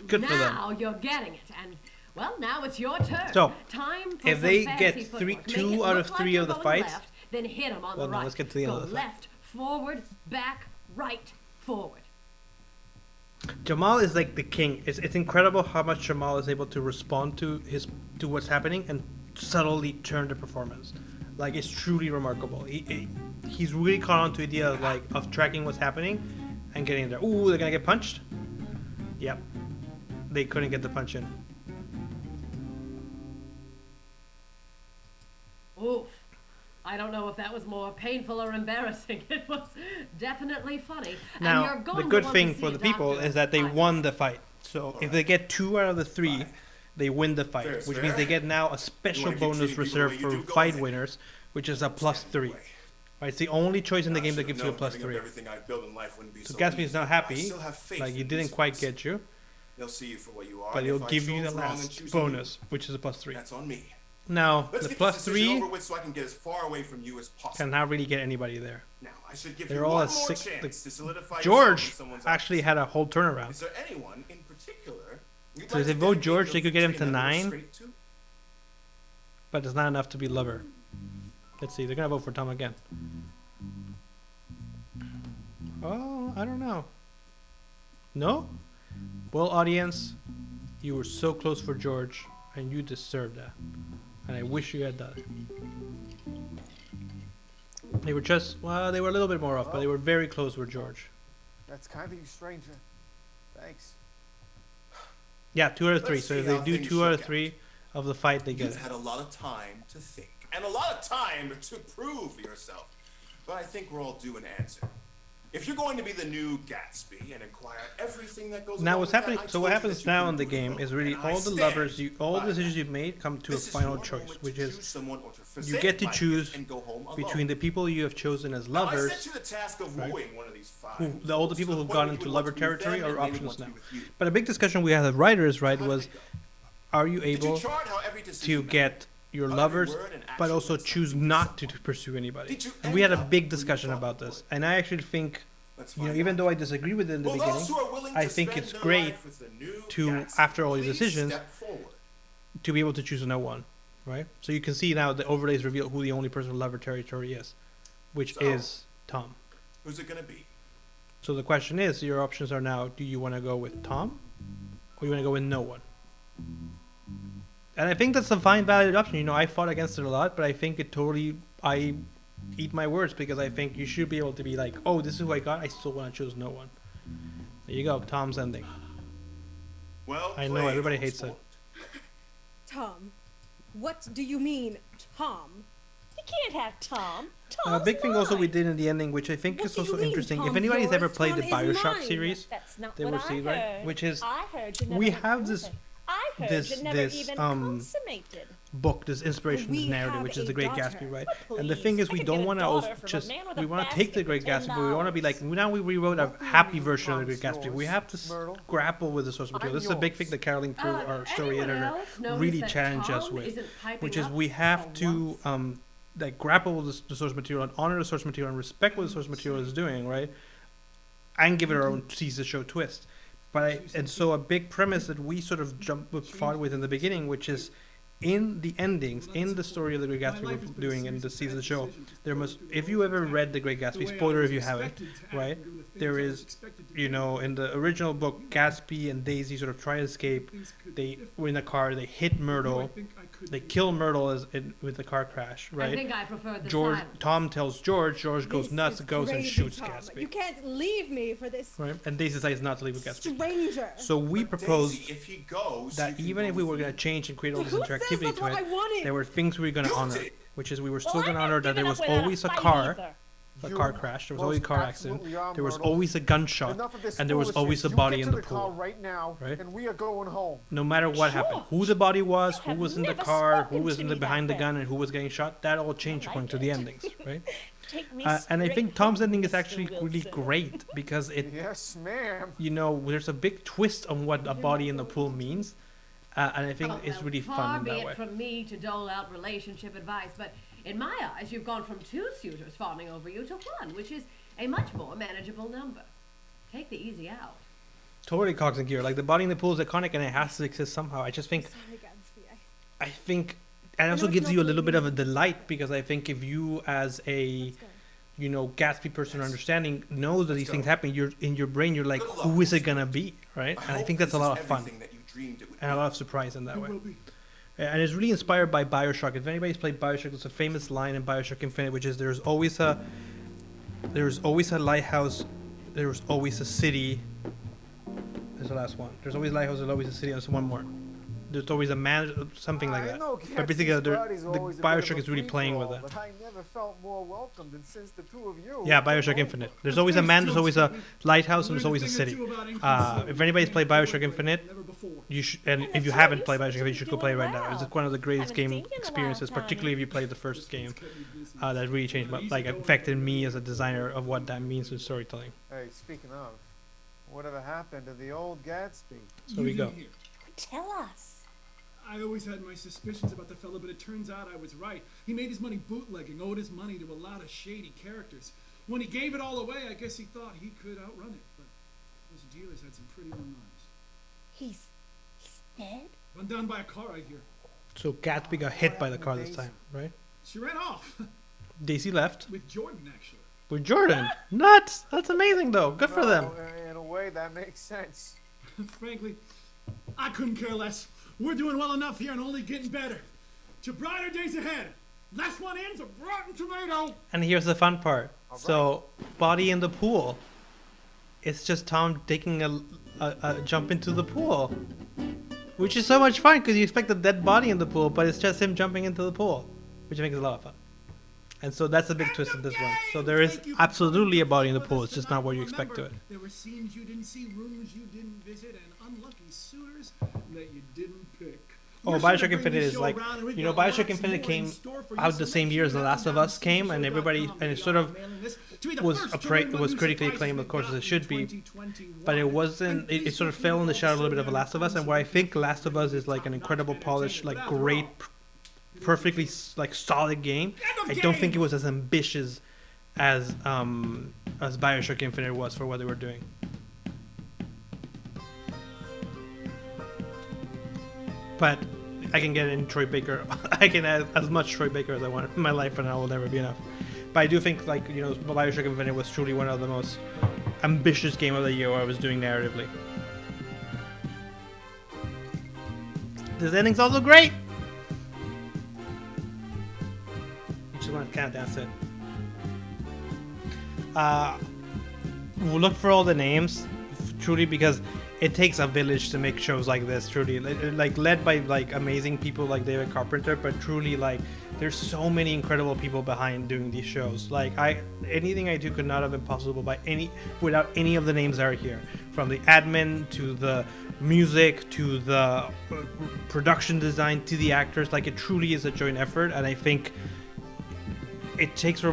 Good for them. Now you're getting it, and well, now it's your turn. So, time for if some they fancy get footwork. three- Make two it out look of like 3 you're of the going fights- left, then hit him on Well, the no, right. let's get to the end Go of the fight. left, forward, back, right, forward. Jamal is like the king. It's incredible how much Jamal is able to respond to what's happening and subtly turn the performance. Like, it's truly remarkable. He's really caught on to the idea of tracking what's happening and getting there. Ooh, they're gonna get punched. Yep, they couldn't get the punch in. Oof. I don't know if that was more painful or embarrassing. It was definitely funny. And Now, you're going the to good want to thing see for a the people doctor. is that they I- won the fight. So if they get 2 out of the 3, Fine. they win the fight, Fair is which fair. means they get now a You special wanna keep bonus treating people the reserved way you for do, go fight ahead. winners, which is a plus 3. Way. Right, it's the only choice in the I game that should've gives you a known plus giving up 3. everything I've built in life wouldn't be So so Gatsby's easy, not but I happy, still have faith like he in didn't these quite folks. get you, They'll see you for what you are. but and he'll if I give you chose the wrong in last choosing you, bonus, which is a plus 3. That's on me. Now, Let's the get plus this decision 3 over with so I can get as far away from you as possible. can not really get anybody there. Now, I should give They're you all one at more 6. chance to solidify George yourself in someone's actually eyes. had a whole turnaround. Is there anyone in particular you'd So like if they to vote dedicate George, your they could get him to victory medal 9. straight to? But it's not enough to be lover. Let's see, they're gonna vote for Tom again. Oh, I don't know. No? Well, audience, you were so close for George, and you deserve that. And I wish you had done it. They were they were a little bit more off, but they were very close with George. That's kind of you, stranger. Thanks. Yeah, 2 out of 3. Let's So see if they how do things 2 out of shook 3 of the fight, they get You've it. had a lot of time to think and a lot of time to prove yourself. But I think we're all due an answer. If you're going to be the new Gatsby and acquire everything that goes Now along what's with that, happening? I So told what you happens that you now can in the do game it, is really and I all the stand levers, all by the decisions that. you've made come to This a is final your choice, moment which to is choose someone or to you forsake get to my choose gift and go home between alone. the people you have chosen as Now, I lovers, set you the task of right, wooing one of these five all the folks people to who've the gone point into where you lover want to be with territory, them are and they options want to now. be with you. But a big discussion we had as writers, right, How did was it go? are you Did you able chart how every decision to mattered? get your Every lovers, word and but action also meant choose something to not to someone. pursue anybody? Did you And we had a end up big where you discussion thought about you this, would? and I actually think, Let's you know, find even out. though I disagree with it in the Will beginning, those who are willing I to think spend it's their great life with the new to, Gatsby, after all these please decisions, step forward. to be able to choose no one, right? So you can see now the overlays reveal who the only person with lover territory is, which So- is Tom. Who's it gonna be? So the question is, your options are now: do you want to go with Tom, or you want to go with no one? And I think that's a fine, valid option. You know, I fought against it a lot, but I think I eat my words because I think you should be able to be like, oh, this is who I got. I still want to choose no one. There you go, Tom's ending. Well, I know, played, everybody old hates it. sport. Tom, what do you mean, Tom? You can't have Tom. A Tom's big thing also we mine. did in the ending, which I think What is do you also mean, interesting. If Tom's anybody's yours, ever played the Tom is Bioshock mine? series, That's not they what will I see, heard. right? Which is I heard you never we even have this proven. I heard this- you never this, even book, consummated. this inspiration, this We narrative, have which is a the Great daughter. Gatsby, right? But And the please, thing is, I we could don't get a want daughter to from a just man with a we want to take the basket Great for Gatsby, but we want to be like, $10. now we rewrote a What do you happy mean, version of the Tom's Great Gatsby. We yours, have to Myrtle? grapple with the source material. I'm This is a big yours. thing that Caroline Prue, our story anyone editor, else notice really that challenged us Tom with, isn't piping which is up we have for to once? like grapple with the source material and honor the source material and respect what the source material is doing, right? And give it our own seize the show twist. And so a big premise that we sort of fought with in the beginning, which is in the endings, in the story of the Great Gatsby we're doing in the season of the show, there must, if you ever read the Great Gatsby, spoiler if you haven't, right? There is, you know, in the original book, Gatsby and Daisy sort of try to escape. They were in a car, they hit Myrtle, they kill Myrtle with the car crash, I right? think I prefer the George, silence. Tom tells George goes This nuts, is goes and crazy, shoots Tom. Gatsby, You can't leave me for this right? And Daisy decides not to leave with Gatsby. stranger. So we But proposed Daisy, if he goes, that you can even go if we with were me. going to change and create all this Who says interactivity that's to what it, I wanted? there were things we were going to honor, Guilty. which is we were Well, still going to I'm honor not that there giving was up without always a fight car, either. a You car crash, there was always a most car accident, absolutely are, there was Myrtle. always a gunshot, Enough of this and there was always a foolishness. body You in get the to the car pool, right now, right? and we are going home. no matter what happened. Who the body was, who have was in the never car, who spoken was to in me the that behind the way. gun, and who was getting shot, that all changed like according to the it. endings, right? Take me And I straight think Tom's home, ending is Mr. actually really Wilson. great because it, Yes, ma'am. you know, there's a big twist on what a body in the pool means, and I think Oh, it's well, really far fun in be that it way. from me to dole out relationship advice, but in my eyes, you've gone from 2 suitors fawning over you to 1, which is a much more manageable number. Take the easy out. Totally cogs and gear. Like the body in the pool is iconic and it has to exist somehow. I just think, Sorry, Gatsby. I think, and it also it's gives not you a the little bit of a reason. delight because I think if you as a, Let's go. you know, Gatsby person or understanding knows that these go. things happen, you're in your brain, you're like, Good luck, who is it Mr. gonna be, right? And I hope think that's a this lot is of fun everything that you dreamed it would and a be. lot of surprise in that You way. will be. And it's really inspired by Bioshock. If anybody's played Bioshock, there's a famous line in Bioshock Infinite, which is there's always a lighthouse, there's always a city. There's the last one. There's always a lighthouse, there's always a city, and there's one more. There's always a man, something like I that. know But basically, Gatsby's the body's always a bit Bioshock of a is really playing with free-for-all, it. But I never felt more welcome than since the two of you. Yeah, came Bioshock over. Infinite. There's always a man, there's always a lighthouse, and there's always a city. If anybody's played Bioshock Infinite, you should, and if you haven't played Bioshock Infinite, you should go play it right now. It's one of the greatest Haven't game seen you in a while, experiences, Tommy. particularly if you played the first game. That really changed my, like, affected me as a designer of what that means in storytelling. Hey, speaking of, whatever happened to the old Gatsby? So we go. Tell us. I always had my suspicions about the fella, but it turns out I was right. He made his money bootlegging, owed his money to a lot of shady characters. When he gave it all away, I guess he thought he could outrun it, but those dealers had some pretty long arms. He's dead? Run down by a car, I hear. So Gatsby got hit by the car this time, right? She ran off. Daisy left With Jordan, actually. with Jordan. Nuts! That's amazing, though. Good for them. No, in a way, that makes sense. Frankly, I couldn't care less. We're doing well enough here and only getting better. To brighter days ahead. Last one in's a rotten tomato. And here's the fun part. All So, body in the pool. It's just Tom taking a jump into the pool. Which is so much fun because you expect a dead body in the pool, but it's just him jumping into the pool. Which makes it a lot of fun. And so that's a big twist in this one. So there is absolutely a body in the pool. It's just not what you expect to it. There were scenes you didn't see, rooms you didn't visit, and unlucky suitors that you didn't pick. Oh, Bioshock Infinite is like, you know, Bioshock Infinite came out the same year as The Last of Us came, and everybody, and it sort of was critically acclaimed, of course, as it should be, but it wasn't, it sort of fell in the shadow a little bit of The Last of Us, and where I think Last of Us is like an incredible polished, like great, perfectly like solid game, I don't think it was as ambitious as Bioshock Infinite was for what they were doing. But I can get in Troy Baker. I can add as much Troy Baker as I want in my life, and I will never be enough. But I do think, like, you know, Bioshock Infinite was truly one of the most ambitious game of the year I was doing narratively. This ending's also great. You just want to count dance it. We'll look for all the names, truly, because it takes a village to make shows like this, truly, like led by like amazing people like David Carpenter, but truly, like, there's so many incredible people behind doing these shows. Like, anything I do could not have been possible without any of the names that are here, from the admin to the music to the production design to the actors. Like, it truly is a joint effort, and I think it takes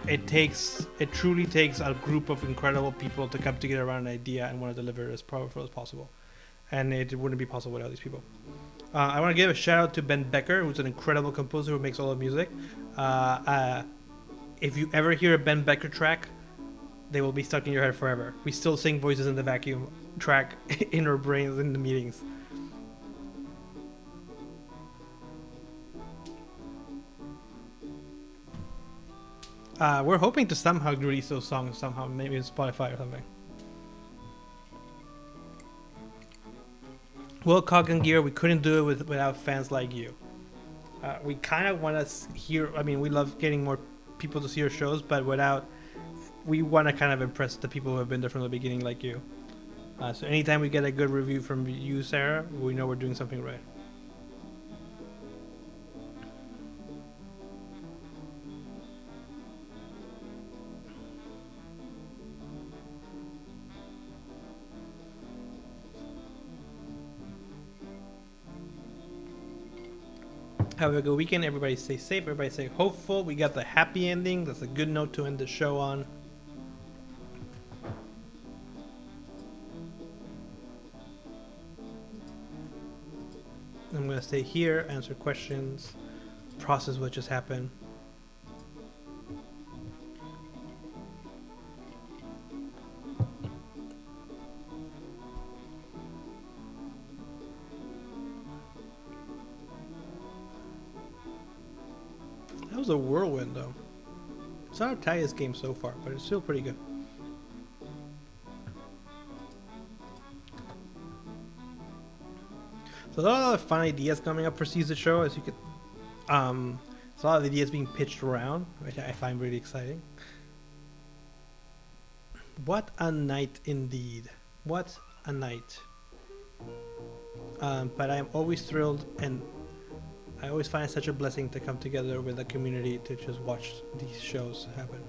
it truly takes a group of incredible people to come together around an idea and want to deliver it as powerful as possible. And it wouldn't be possible without these people. I want to give a shout out to Ben Becker, who's an incredible composer who makes all the music. If you ever hear a Ben Becker track, they will be stuck in your head forever. We still sing Voices in the Vacuum track in our brains in the meetings. We're hoping to somehow release those songs somehow, maybe in Spotify or something. Well, Cog and Gear, we couldn't do it without fans like you. We kind of want to hear, I mean, we love getting more people to see our shows, but we want to kind of impress the people who have been there from the beginning like you. So anytime we get a good review from you, Sarah, we know we're doing something right. Have a good weekend. Everybody stay safe. Everybody stay hopeful. We got the happy ending. That's a good note to end the show on. I'm going to stay here, answer questions, process what just happened. That was a whirlwind, though. It's not our tightest game so far, but it's still pretty good. So there's a lot of fun ideas coming up for Season Show, as you could. There's a lot of ideas being pitched around, which I find really exciting. What a night indeed! What a night! But I am always thrilled, and I always find it such a blessing to come together with a community to just watch these shows happen.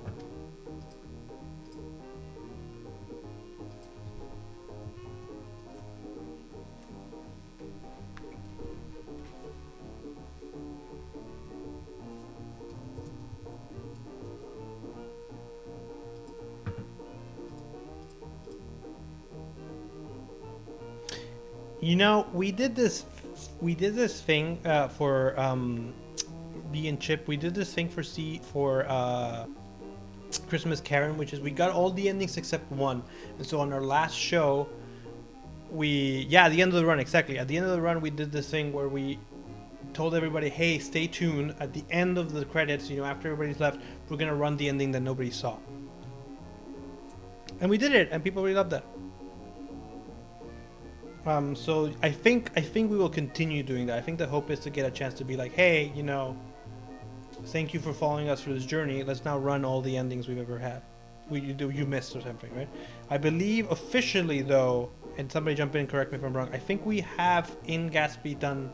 You know, we did this thing for B and Chip. We did this thing for Christmas Karen, which is we got all the endings except one. And so on our last show, at the end of the run, exactly. At the end of the run, we did this thing where we told everybody, hey, stay tuned. At the end of the credits, you know, after everybody's left, we're gonna run the ending that nobody saw. And we did it, and people really loved that. So I think we will continue doing that. I think the hope is to get a chance to be like, hey, you know, Thank you for following us through this journey. Let's now run all the endings we've ever had. You missed or something, right? I believe officially, though, and somebody jump in and correct me if I'm wrong, I think we have in Gatsby done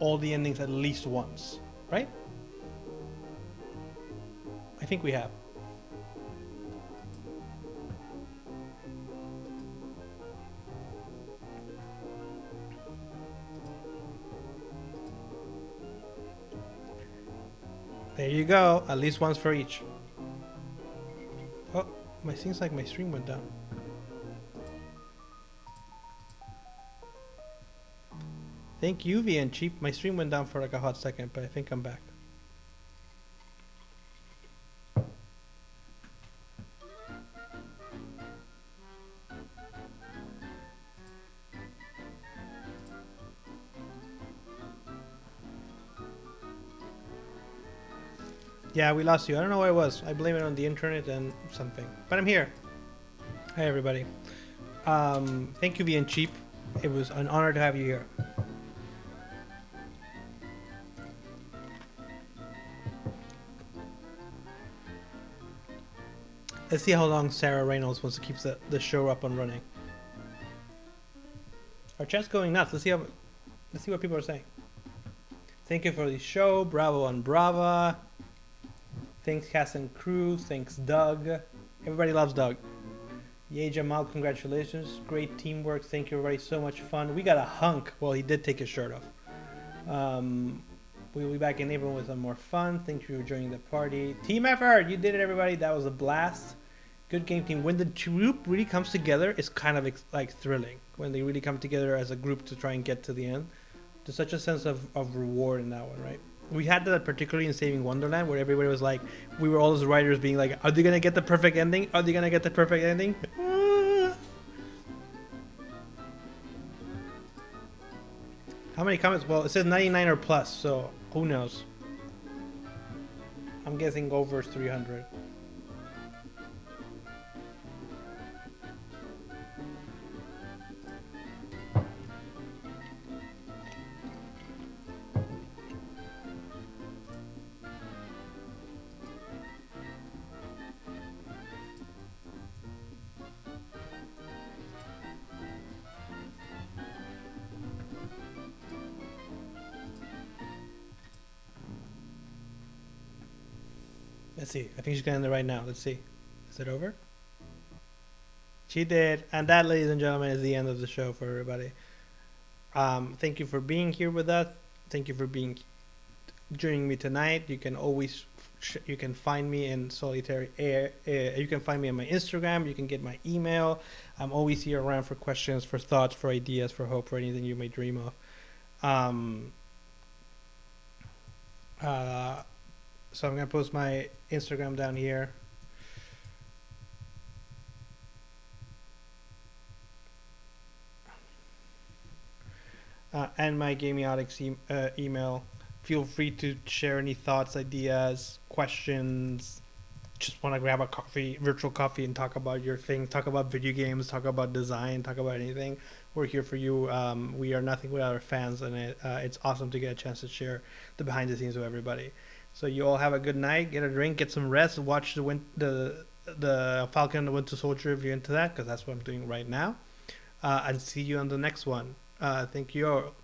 all the endings at least once, right? I think we have. There you go. At least once for each. Oh, seems like my stream went down. Thank you, VN Cheap. My stream went down for like a hot second, but I think I'm back. Yeah, we lost you. I don't know where it was. I blame it on the internet and something. But I'm here. Hi, everybody. Thank you, VN Cheap. It was an honor to have you here. Let's see how long Sarah Reynolds wants to keep the show up and running. Our chat's going nuts. Let's see what people are saying. Thank you for the show. Bravo and Brava. Thanks, cast and crew. Thanks, Doug. Everybody loves Doug. Yay, Jamal, congratulations. Great teamwork. Thank you, everybody. So much fun. We got a hunk. Well, he did take his shirt off. We'll be back in April with some more fun. Thank you for joining the party. Team effort! You did it, everybody. That was a blast. Good game team. When the group really comes together, it's kind of like thrilling. When they really come together as a group to try and get to the end. There's such a sense of reward in that one, right? We had that particularly in Saving Wonderland, where everybody was like, we were all those writers being like, are they going to get the perfect ending? Are they going to get the perfect ending? How many comments? Well, it says 99 or plus, so who knows? I'm guessing over 300. Let's see. I think she's getting there right now. Let's see. Is it over? She did. And that, ladies and gentlemen, is the end of the show for everybody. Thank you for being here with us. Thank you for joining me tonight. You can always you can find me in Solitary Air. You can find me on my Instagram. You can get my email. I'm always here around for questions, for thoughts, for ideas, for hope, for anything you may dream of. So I'm going to post my Instagram down here. And my Gamiotics email. Feel free to share any thoughts, ideas, questions. Just want to grab a coffee, virtual coffee, and talk about your thing. Talk about video games. Talk about design. Talk about anything. We're here for you. We are nothing without our fans, and it's awesome to get a chance to share the behind the scenes with everybody. So you all have a good night. Get a drink. Get some rest. Watch the Falcon and the Winter Soldier if you're into that, because that's what I'm doing right now. And see you on the next one. Thank you all.